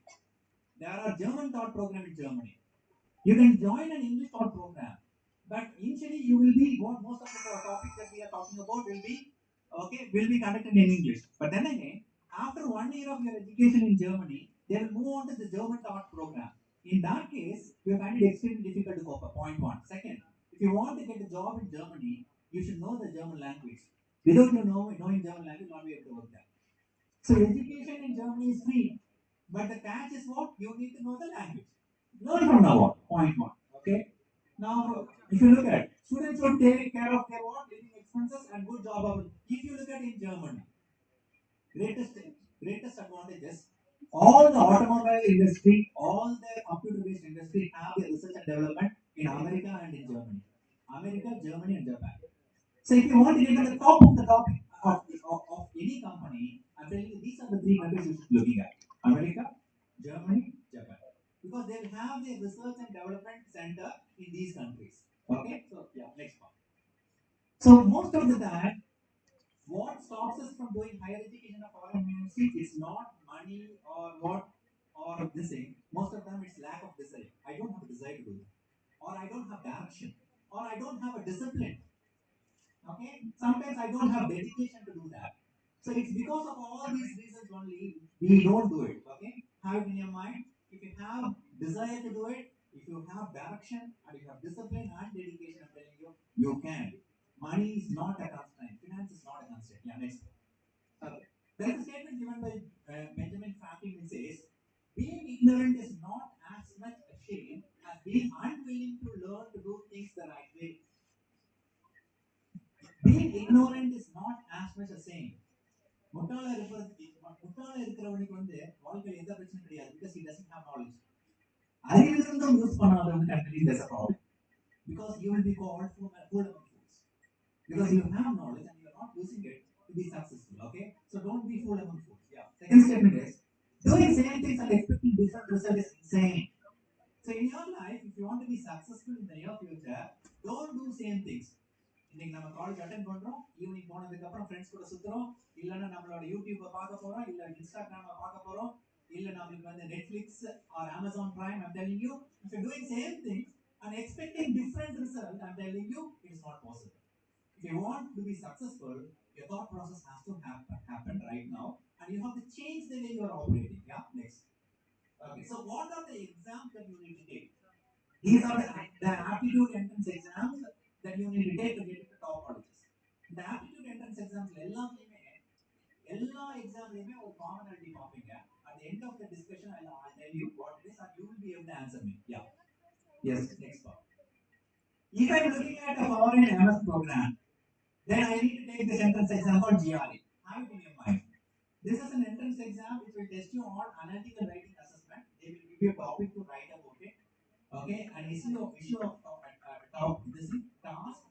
There are German taught program in Germany. You can join an English taught program, but initially you will be what most of the topics that we are talking about will be conducted in English. But then again, after 1 year of your education in Germany, they will move on to the German taught program. In that case, you find it extremely difficult to cope up. Point one. Second, if you want to get a job in Germany, you should know the German language. Without knowing German language, you will not be able to work there. So education in Germany is free, but the catch is what? You need to know the language. Learn from now on. Point one. Okay. Now, if you look at students should take care of their what living expenses and good job opportunity. If you look at in Germany, greatest greatest advantages. All the automobile industry, all the computer-based industry have the research and development in America and in Germany. America, Germany, and Japan. So if you want to get to the top of the topic of any company, I'm telling you these are the three countries you should be looking at: America, Germany, Japan, because they will have their research and development center in these countries. Okay, so yeah, next one. So most of the time, what stops us from doing higher education in a foreign university is not money or what or this thing. Most of them it's lack of desire. I don't have a desire to do that, or I don't have direction, or I don't have a discipline. Okay, sometimes I don't have dedication to do that. So it's because of all these reasons only we don't do it. Okay, have it in your mind. If you have desire to do it, if you have direction and you have discipline and dedication, I'm telling you, you can. Money is not a constraint. Finance is not a constraint. Yeah, next. Okay. There is a statement given by Benjamin Franklin which says, being ignorant is not as much a shame as being unwilling to learn to do things the right way. Being ignorant is not as much a saying. முட்டாள இருக்கிறவனுக்கு வந்து வாழ்க்கையில் எந்த பிரச்சனையும் கிடையாது because he doesn't have knowledge. அறிவிருந்தும் use பண்ணாதவனுக்கு actually there's a problem because you will be called fool among fools because you have knowledge and you are not using it to be successful. Okay, so don't be fool among fools. Yeah. Second statement is doing same things and expecting different results is insane. So in your life, if you want to be successful in the near future, don't do same things. இன்னைக்கு நம்ம college attend பண்றோம், evening போனதுக்கு அப்புறம் friends கூட சுத்துறோம், இல்லைன்னா நம்மளோட யூடியூப்பை பார்க்க போறோம், இல்ல இன்ஸ்டாகிராமை பார்க்க போறோம், இல்ல நம்மளுக்கு வந்து Netflix R Amazon prime. I'm telling you, if you're doing same things and expecting different result, I'm telling you, it is not possible. If you want to be successful, your thought process has to happen right now, and you have to change the way you are operating. Yeah, next. Okay, so what are the exams that you need to take? These are the aptitude entrance exams that you need to take to get into top colleges. The aptitude entrance exams, எல்லா எக்ஸாம்லயுமே ஒரு commonality பார்ப்பீங்க. At the end of the discussion, I'll tell you what it is, and you will be able to answer me. Yeah. Yes. Next part. If I'm looking at a foreign MS program, then I need to take this entrance exam called GRE. Have it in your mind. This is an entrance exam which will test you on analytical writing assessment. They will give you a topic to write about it. Okay, an issue of this is task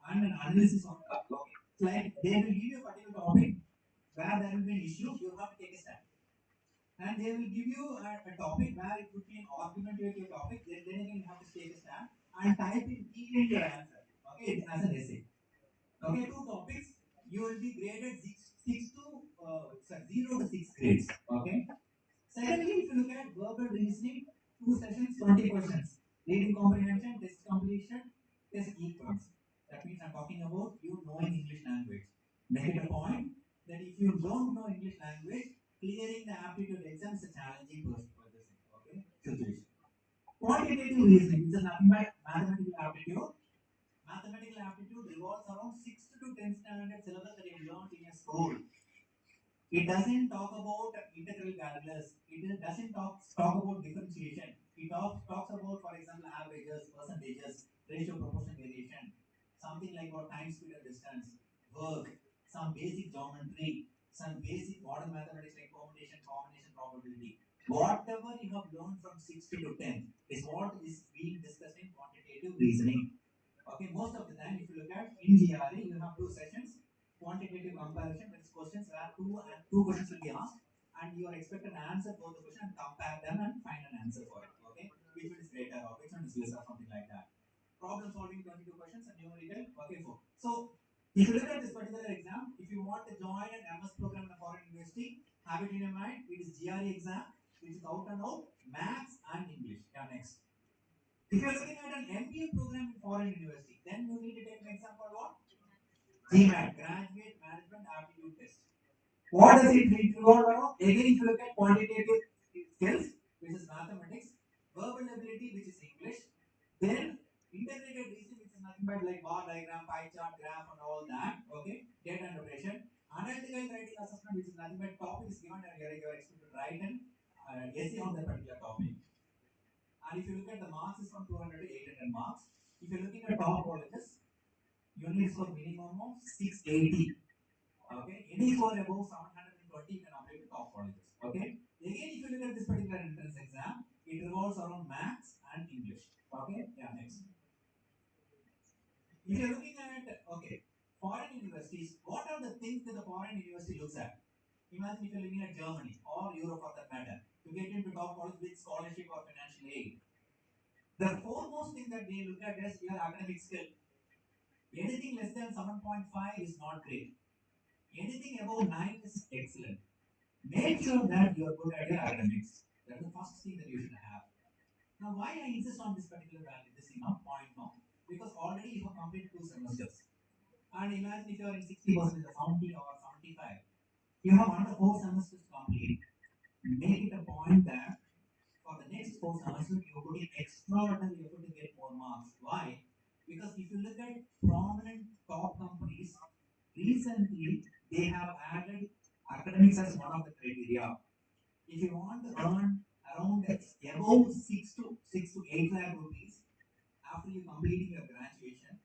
and an analysis of okay. Like they will give you a particular topic where there will be an issue, you have to take a stand. And they will give you a topic where it would be an argumentative topic, then again you have to take a stand and type in detail your answer. Okay, as an essay. Okay, 2 topics, you will be graded 0 to 6 grades. Okay. Secondly, if you look at verbal reasoning, 2 sessions, 20 questions. Reading comprehension, test completion, test equals. That means I'm talking about you knowing English language. Make it a point that if you don't know English language, clearing the aptitude exam is a challenging okay, situation. Quantitative reasoning, which is nothing but mathematical aptitude. Mathematical aptitude revolves around 6th to 10th standard syllabus that you learned in your school. It doesn't talk about integral calculus. It doesn't talk about differentiation. It talks about, for example, averages, percentages, ratio, proportion, variation, something like what time, speed, and distance, work, some basic geometry, some basic modern mathematics like permutation, combination, probability. Whatever you have learned from 6th to 10th is what is being discussed in quantitative reasoning. Okay, most of the time, if you look at in GRE, you have 2 sessions, quantitative comparison, which is questions where two questions will be asked, and you are expected to answer both the questions and compare them and find an answer for it. Okay, which one is greater or which one is lesser, something like that. Problem solving 22 questions and numerical. Okay, so if you look at this particular exam, if you want to join an MS program in a foreign university, have it in your mind. It is GRE exam, which is out and out maths and English. Yeah, next. If you're looking at an MBA program in foreign university, then you need to take an exam called what? GMAT, Graduate Management Aptitude Test. What does it revolve around? Again, if you look at quantitative skills, which is mathematics, verbal ability, which is English, then integrated reasoning, which is nothing but like bar diagram, pie chart, graph, and all that. Okay, data interpretation. Analytical writing assessment, which is nothing but topic is given and you're expected to write an essay on that particular topic. And if you look at the marks, is from 200 to 800 marks. If you're looking at top colleges, you need score minimum of 680. Okay, any score above 720 you can apply to top colleges. Okay, again, if you look at this particular entrance exam, it revolves around maths and English. Okay, yeah, next. If you're looking at, okay, foreign universities, what are the things that the foreign university looks at? Imagine if you're looking at Germany or Europe for that matter, to get into top college with scholarship or financial aid. The foremost thing that they look at is your academic skill. Anything less than 7.5 is not great. Anything above 9 is excellent. Make sure that you are good at your academics. That's the first thing that you should have. Now, why I insist on this particular value, this point now? Because already you have completed 2 semesters. And imagine if you are in 60% of 70 or 75, you have another 4 semesters to complete. Make it a point that for the next 4 semesters, you're putting extraordinary effort to get more marks. Why? Because if you look at prominent top companies, recently they have added academics as one of the criteria. If you want to earn around above 6 to 8 lakh rupees after you completing your graduation,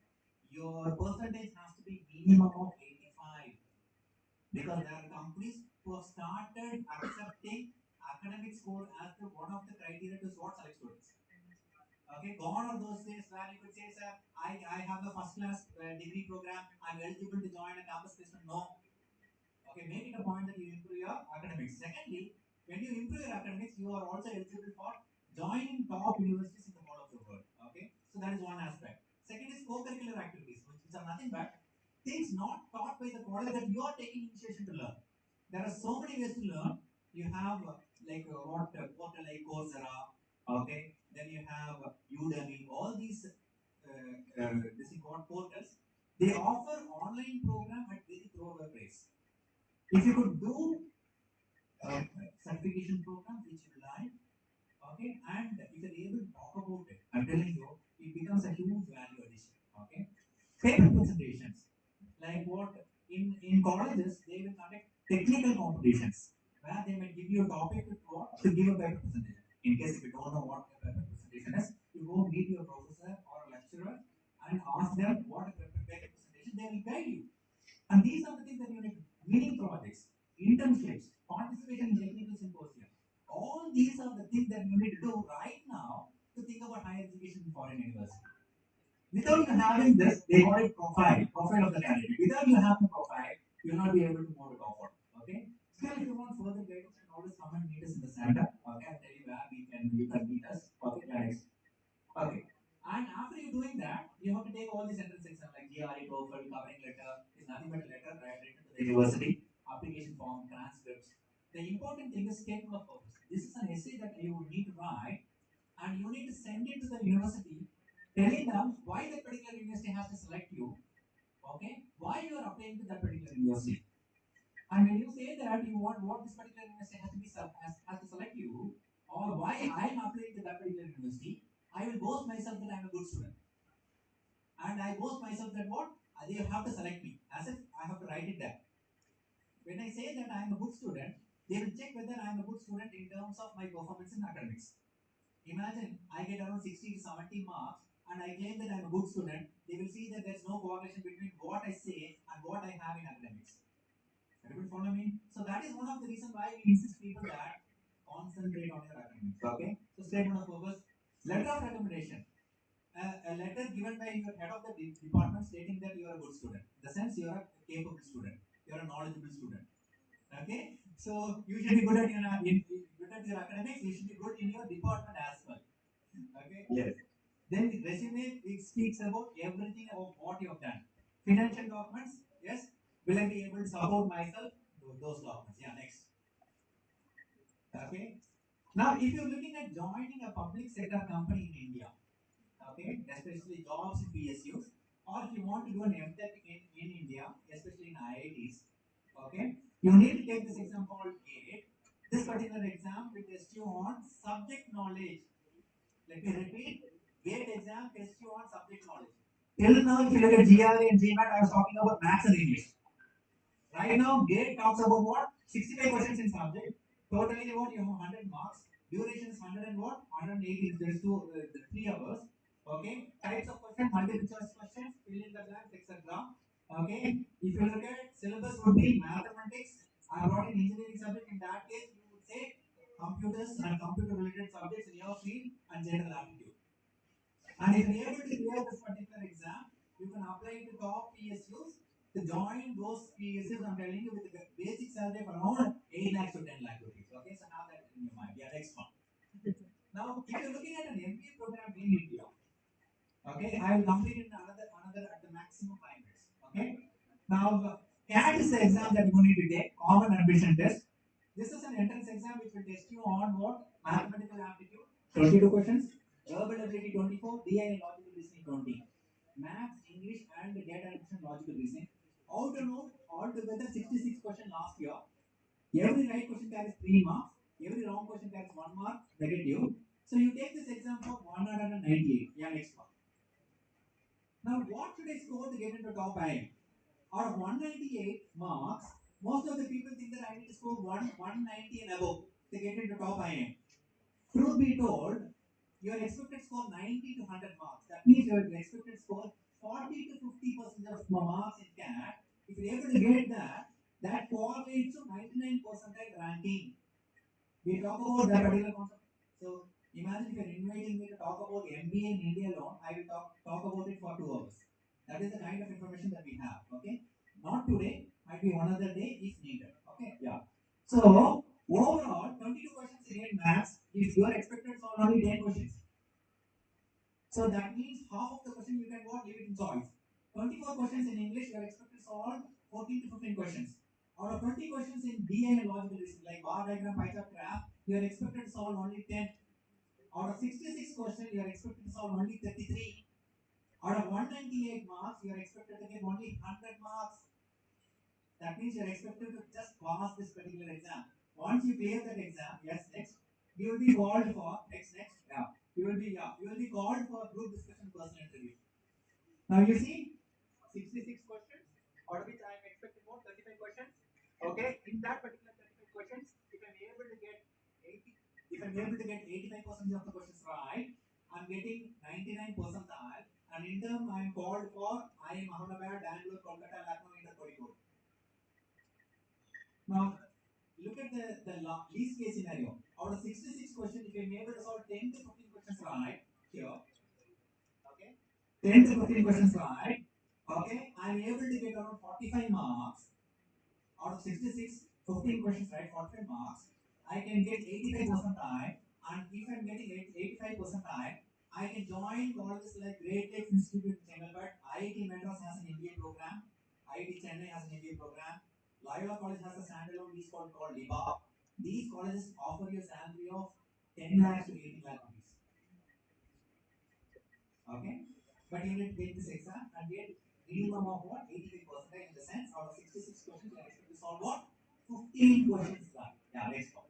your percentage has to be minimum of 85. Because there are companies who have started accepting academic score as one of the criteria to select students. Okay, gone are those days where you could say, sir, I have a first class degree program, I'm eligible to join a campus placement. No. Okay, make it a point that you improve your academics. Secondly, when you improve your academics, you are also eligible for joining top universities in the whole of the world. Okay, so that is one aspect. Second is co-curricular activities, which are nothing but things not taught by the college that you are taking initiation to learn. There are so many ways to learn. You have what portal like Coursera, okay. Then you have Udemy. All these this is what portals. They offer online program at very throwaway price. If you could do certification program which you like, okay, and if you're able to talk about it, I'm telling you, it becomes a huge value addition. Okay, paper presentations like what in colleges they will conduct technical competitions where they may give you a topic to give a paper presentation. In case if you don't know what a paper presentation is, you go meet your professor or a lecturer and ask them what a paper presentation. They will guide you. And these are the things that you need: winning projects, internships, participation in technical symposium. All these are the things that you need to do right now to think about higher education in foreign university. Without you having this, they call it profile of the candidate. Without you have the profile, you will not be able to move it forward. Okay? Still, if you want further guidance, you can always come and meet us in the center. Okay, I'll tell you where you can meet us. Okay, next. Okay. And after you doing that, you have to take all these entrance exams like GRE, TOEFL, covering letter. Is nothing but a letter written to the university, application form, transcripts. The important thing is statement of purpose. This is an essay that you need to write, and you need to send it to the university, telling them why that particular university has to select you. Okay, why you are applying to that particular university. And when you say that you want what this particular university has to be has to select you, or why I am applying to that particular university, I will boast myself that I am a good student, and I boast myself that what they have to select me, as if I have to write it there. When I say that I am a good student, they will check whether I am a good student in terms of my performance in academics. Imagine I get around 60 to 70 marks and I claim that I am a good student. They will see that there is no correlation between what I say and what I have in academics. Everybody follow me? So that is one of the reasons why we insist people that concentrate on your academics. Okay? So statement of purpose, letter of recommendation. A letter given by your head of the department stating that you are a good student. In the sense you are a capable student. You are a knowledgeable student. Okay? So you should be good at good at your academics, you should be good in your department as well. Okay? Yes. Then the resume, it speaks about everything of what you have done. Financial documents, yes. Will I be able to support myself? Those documents. Yeah, next. Okay. Now, if you're looking at joining a public sector company in India, okay, especially jobs in PSUs, or if you want to do an MTech in India, especially in IITs, okay, you need to take this exam called GATE. This particular exam will test you on subject knowledge. Let me repeat. GATE exam tests you on subject knowledge. Till now, if you look at GRE and GMAT, I was talking about maths and English. Right now, GATE talks about what? 65 questions in subject. Totally what? You have 100 marks. Duration is 100 and what? 180. There's 3 hours. Okay. Types of questions, multiple choice questions, fill in the blanks, etc. Okay. If you look at syllabus would be mathematics. I brought in engineering subject. In that case, you would say computers and computer related subjects in your field and general aptitude. And if you're able to clear this particular exam, you can apply to top PSUs to join those PSUs. I'm telling you with the basic salary of around 8 lakhs to 10 lakh rupees. Okay, so have that in your mind. Yeah, next one. Now, if you're looking at an MBA program in India, okay, I will complete in another at the maximum 5 minutes. Okay. Now, CAT is the exam that you need to take, Common Admission Test. This is an entrance exam which will test you on what? Mathematical aptitude, 22 questions, verbal ability 24, DI and logical reasoning 20. Maths, English, and data addition logical reasoning. Out and out, altogether 66 questions last year. Every right question carries 3 marks, every wrong question carries 1 mark, negative. So you take this exam for 198. Yeah, next one. Now, what should I score to get into top IIM? Out of 198 marks, most of the people think that I need to score 190 and above to get into top IIM. Truth be told, your expected score 90 to 100 marks. That means your expected score 40 to 50% of marks in CAT. If you're able to get that, that correlates to 99 percentile ranking. We talk about that particular concept. So imagine if you're inviting me to talk about MBA in India alone, I will talk about it for 2 hours. That is the kind of information that we have. Okay, not today, might be one other day if needed. Okay, yeah. So overall, 22 questions in maths. If you are expected to solve only 10 questions, so that means half of the question you can what leave it in choice. 24 questions in English, you are expected to solve 14 to 15 questions. Out of 20 questions in DI and logical reasoning, like bar diagram, pie chart, graph, you are expected to solve only 10. Out of 66 questions, you are expected to solve only 33. Out of 198 marks, you are expected to get only 100 marks. That means you are expected to just pass this particular exam. Once you clear that exam, yes, next, you will be called for yeah. You will be called for a group discussion personal interview. Now you see 66 questions, out of which I am expecting more 35 questions. Okay, in that particular 35 questions, if I'm able to get 85% of the questions right, I'm getting 99 percentile, and in term I am called for IIM Ahmedabad, Bangalore, Kolkata, Lucknow, Intercode. Now look at the least case scenario. Out of 66 questions, if I'm able to solve 10 to 15 questions right here, okay, 10 to 15 questions right, okay, I'm able to get around 45 marks. Out of 66, 15 questions right, 45 marks, I can get 85 percentile, and if I'm getting 85 percentile, I can join colleges like Great Lakes Institute in Chengalpet, IIT Madras has an MBA program, IIT Chennai has an MBA program, Loyola College has a standalone called LIBA, These colleges offer you a salary of 10 lakhs to 18 lakh rupees. Okay? But you need to take this exam and get minimum of what? 85% in the sense out of 66 questions you are expected to solve what? 15 questions right. Yeah, next one.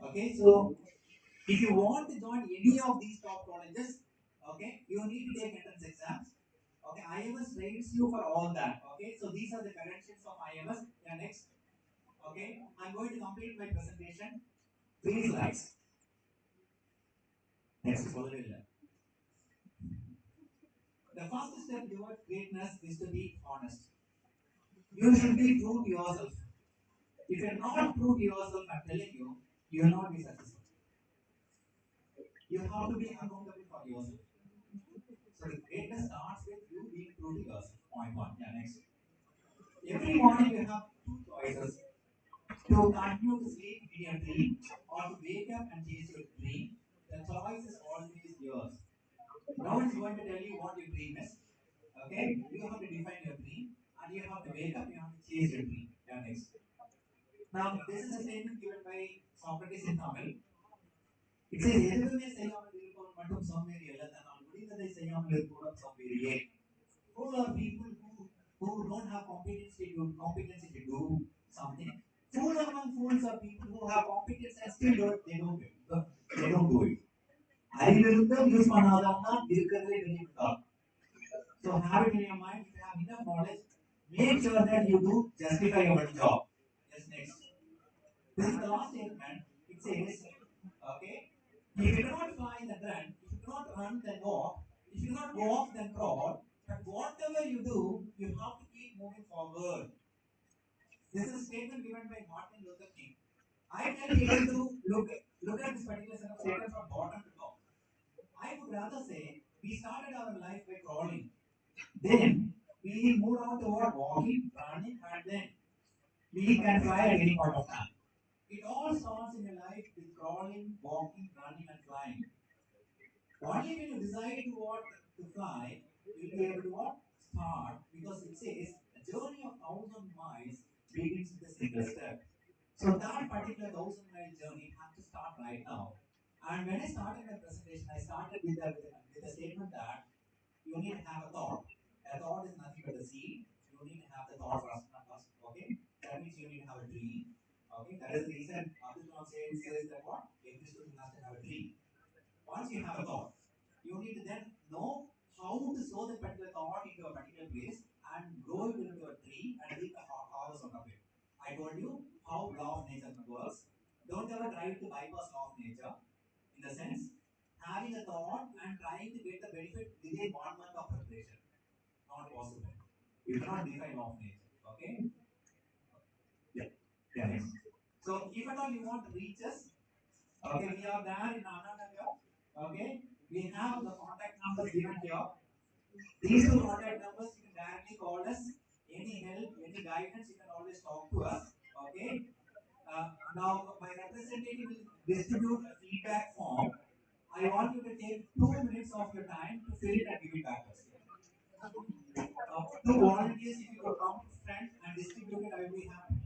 Okay, so if you want to join any of these top colleges, okay, you need to take entrance exams. Okay, IMS trains you for all that. Okay, so these are the credentials of IMS. Yeah, next. Okay, I'm going to complete my presentation. 3 slides. Next, follow it. The first step towards greatness is to be honest. You should be true to yourself. If you're not true to yourself, I'm telling you, you will not be successful. You have to be accountable for yourself. So the greatness starts with you being true to yourself. Point one. Yeah, next. Every morning you have two choices: to continue to sleep in your dream or to wake up and chase your dream. The choice is always yours. No one is going to tell you what your dream is. Okay? You have to define your dream and you have to wake up, you have to chase your dream. Yeah, next. Now, this is a statement given by Socrates in Tamil. It says, எதுவுமே செய்யாமல் இருப்பவன் மட்டும் சோம்பேறி அல்ல, தன்னால் முடிந்ததை செய்யாமல் இருப்பவன் சோம்பேறியே. Who are people who don't have competency to do something? Fools among fools are people who have competence and still they don't do it. அறிவிருந்தும் யூஸ் பண்ணாதவன் தான் இருக்கிறதுலே பெரிய முட்டாள். So have it in your mind, if you have enough knowledge, make sure that you do justify your job. Yes, next. This is the last statement. It says, okay, if you cannot fly, then run. If you cannot run, then walk. If you cannot walk, then crawl. But whatever you do, you have to keep moving forward. This is a statement given by Martin Luther King. I tell people to look at this particular set of statements from bottom to top. I would rather say we started our life by crawling. Then we moved on toward walking, running, and then we can fly at any point of time. It all starts in your life with crawling, walking, running, and flying. Only when you decide to what to fly, you'll be able to what? Start. Because it says a journey of 1,000 miles begins with a single step. So that particular 1,000 mile journey has to start right now. And when I started my presentation, I started with a statement that you need to have a thought. A thought is nothing but a seed. You need to have the thought first. Okay? That means you need to have a dream. Okay? That is the reason Abdul says that what? Every student has to have a dream. Once you have a thought, you need to then know how to sow that particular thought into a particular place and grow it into a tree and reap the harvest out of it. I told you how law of nature works. Don't ever try to bypass law of nature in the sense having a thought and trying to get the benefit within 1 month of preparation. Not possible. You cannot define law of nature. Okay? Yeah. Yeah. Next. So if at all you want to reach us, okay, we are there in Ananagar. Okay, we have the contact numbers given here. These two contact numbers you can directly call us. Any help, any guidance, you can always talk to us. Okay. Now my representative will distribute a feedback form. I want you to take 2 minutes of your time to fill it and give it back to us. Two volunteers, if you could come to front and distribute it, I will be happy.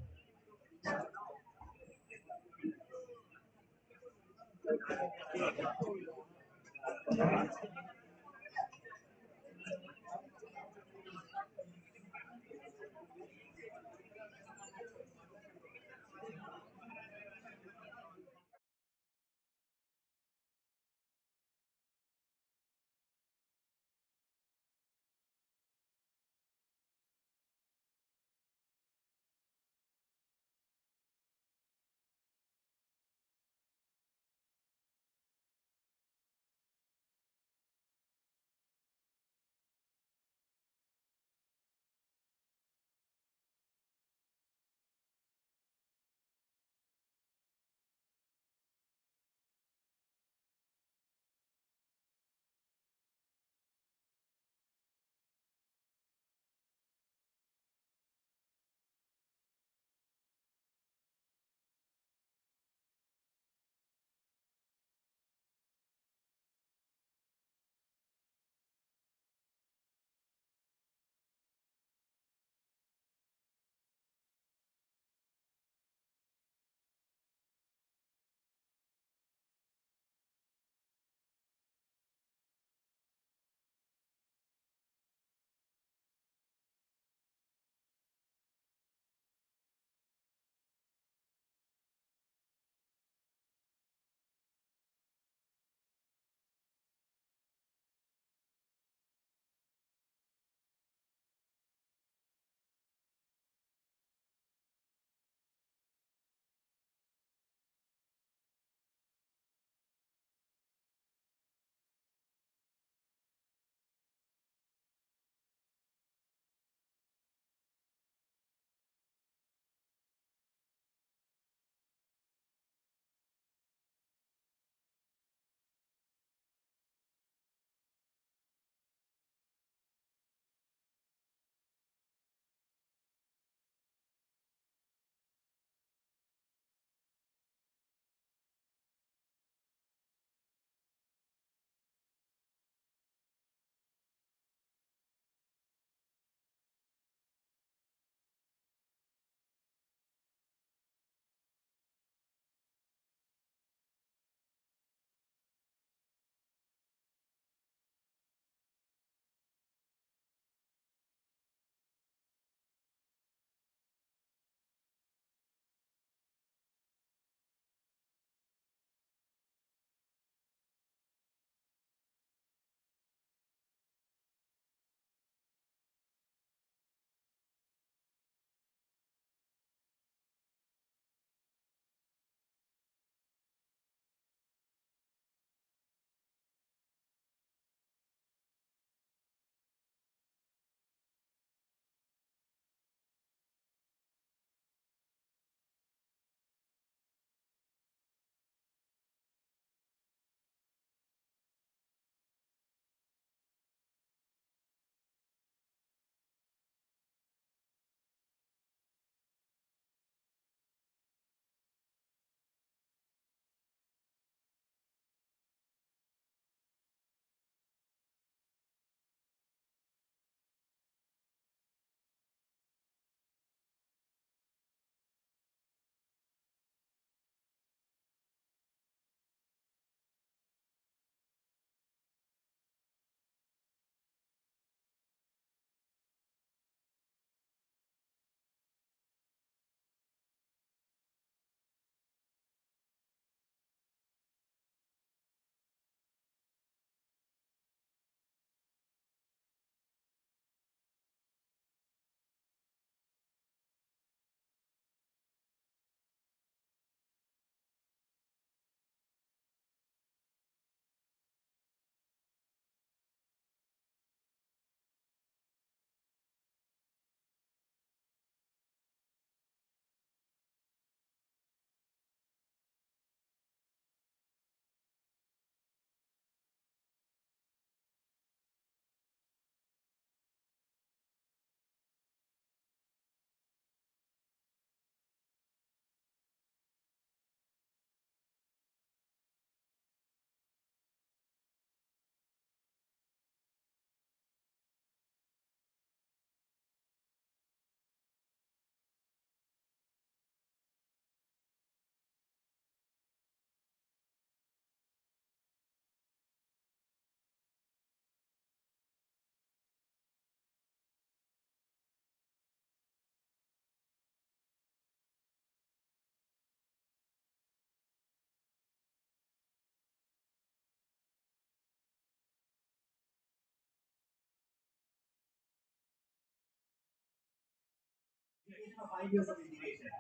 of 5 years of education.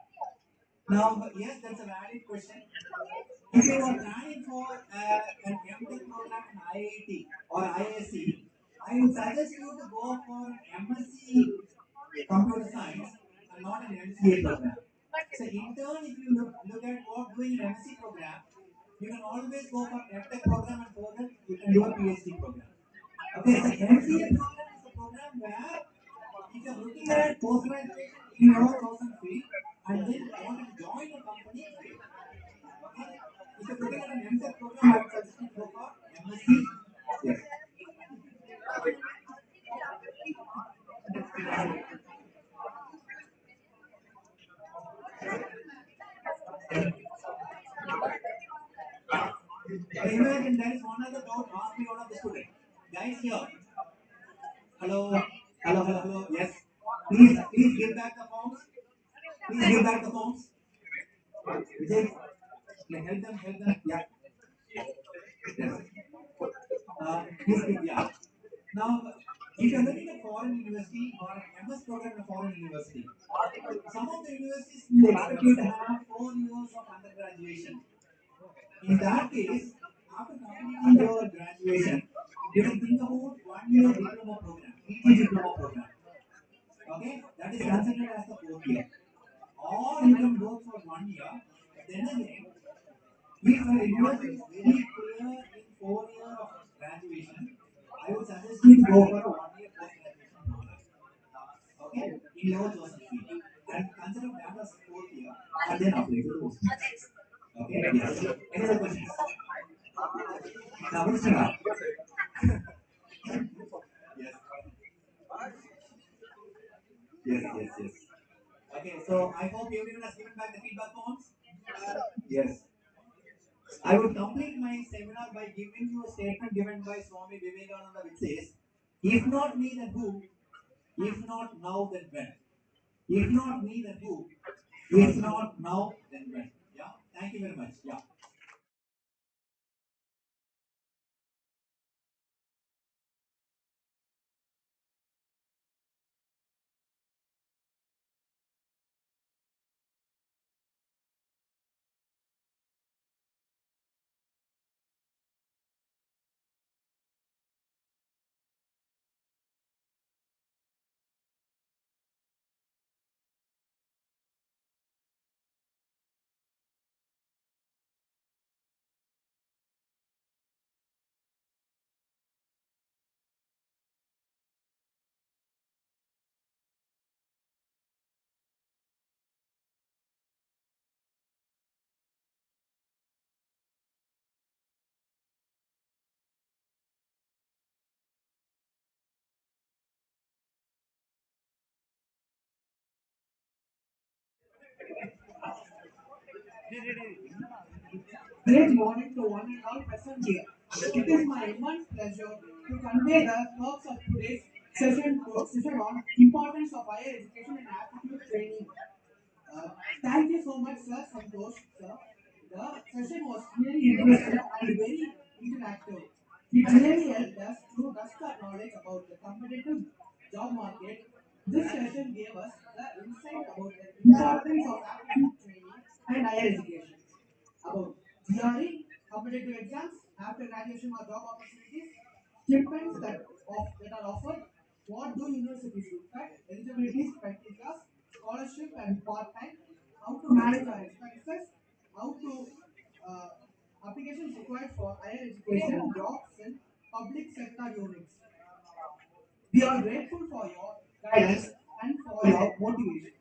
Now, yes, that's a valid question. If you are planning for an MTech program in IIT or ISC, I would suggest you to go for an MSc Computer Science and not an MCA program. So, in turn, if you look at what doing an MSc program, you can always go for MTech program and further you can do a PhD program. Okay, so MCA program is a program where if you're looking at post graduation in your chosen field and then want to join a company, great. Okay, if you're looking at an MTech program, I would suggest you go for MSc. Yes. Imagine there is one other doubt asked me one of the students. Guys here. Hello. Hello, hello, hello. Yes. Please give back the forms. Please give back the forms. Vijay, help them, help them. Yeah. Yes. Please give, yeah. Now, if you're looking at foreign university or an MS program in a foreign university, some of the universities will expect you to have 4 years of undergraduation. In that case, after completing your graduation, you can think about 1 year diploma program, PG diploma program. Okay, that is considered as the 4th year. Or you can work for 1 year. Then again, if a university is very clear in 4 years of graduation, I would suggest you to go for a 1 year post graduation program. Okay, in your chosen field, and consider that as 4th year, and then apply to those fields. Okay, yes. Any other questions? Now, what's the Yes, yes. Okay, so I hope everyone has given back the feedback forms. Yes. I would complete my seminar by giving you a statement given by Swami Vivekananda which says, if not me, then who? If not now, then when? If not me, then who? If not now, then when? Yeah. Thank you very much. Yeah. Great morning to one and all present here. It is my immense pleasure to convey the thoughts of today's session on importance of higher education and aptitude training. Uh, Thank you so much, sir, Santosh, sir. The session was really interesting and very interactive. It really helped us to dust our knowledge about the competitive job market. This session gave us the insight about the importance of aptitude training and higher education, about GRE, competitive exams, after graduation or job opportunities, stipends that are offered, what do universities look at, eligibility criteria, scholarship and part-time, how to manage our expenses, how to uh, applications required for higher education, jobs in public sector units. We are grateful for your guidance and for your motivation.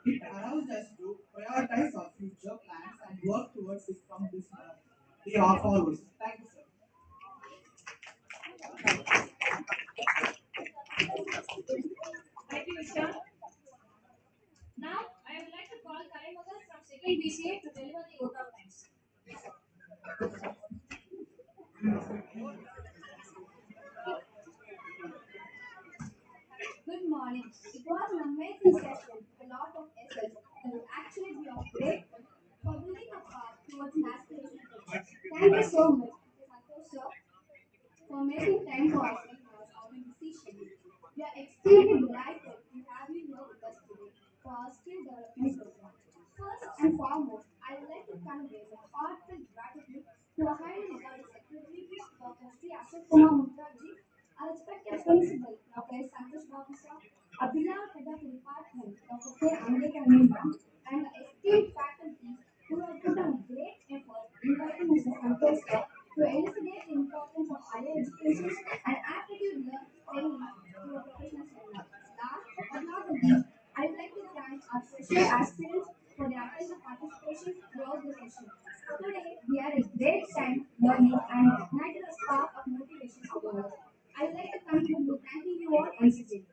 It allows us to prioritize our future plans and work towards it from this day forward. Thank you, sir. Thank you, Mr. Now, I would like to call Karimagal from second BCA to deliver the vote of thanks. Good morning. It was an amazing session, a lot of efforts that will actually be of great help for building a path towards an aspirational future. Thank you so much, Mr. Santosh sir, for making time for our seminars out of busy schedule. We are extremely delighted to have you here with us today for our skill higher education and aptitude training to a professional seminar. Last but not the least, I would like to thank our fresher aspirants for their active participation throughout the session. Today, we had a great time learning and ignited a spark of motivation of ours. I would like to conclude with thanking you all once again.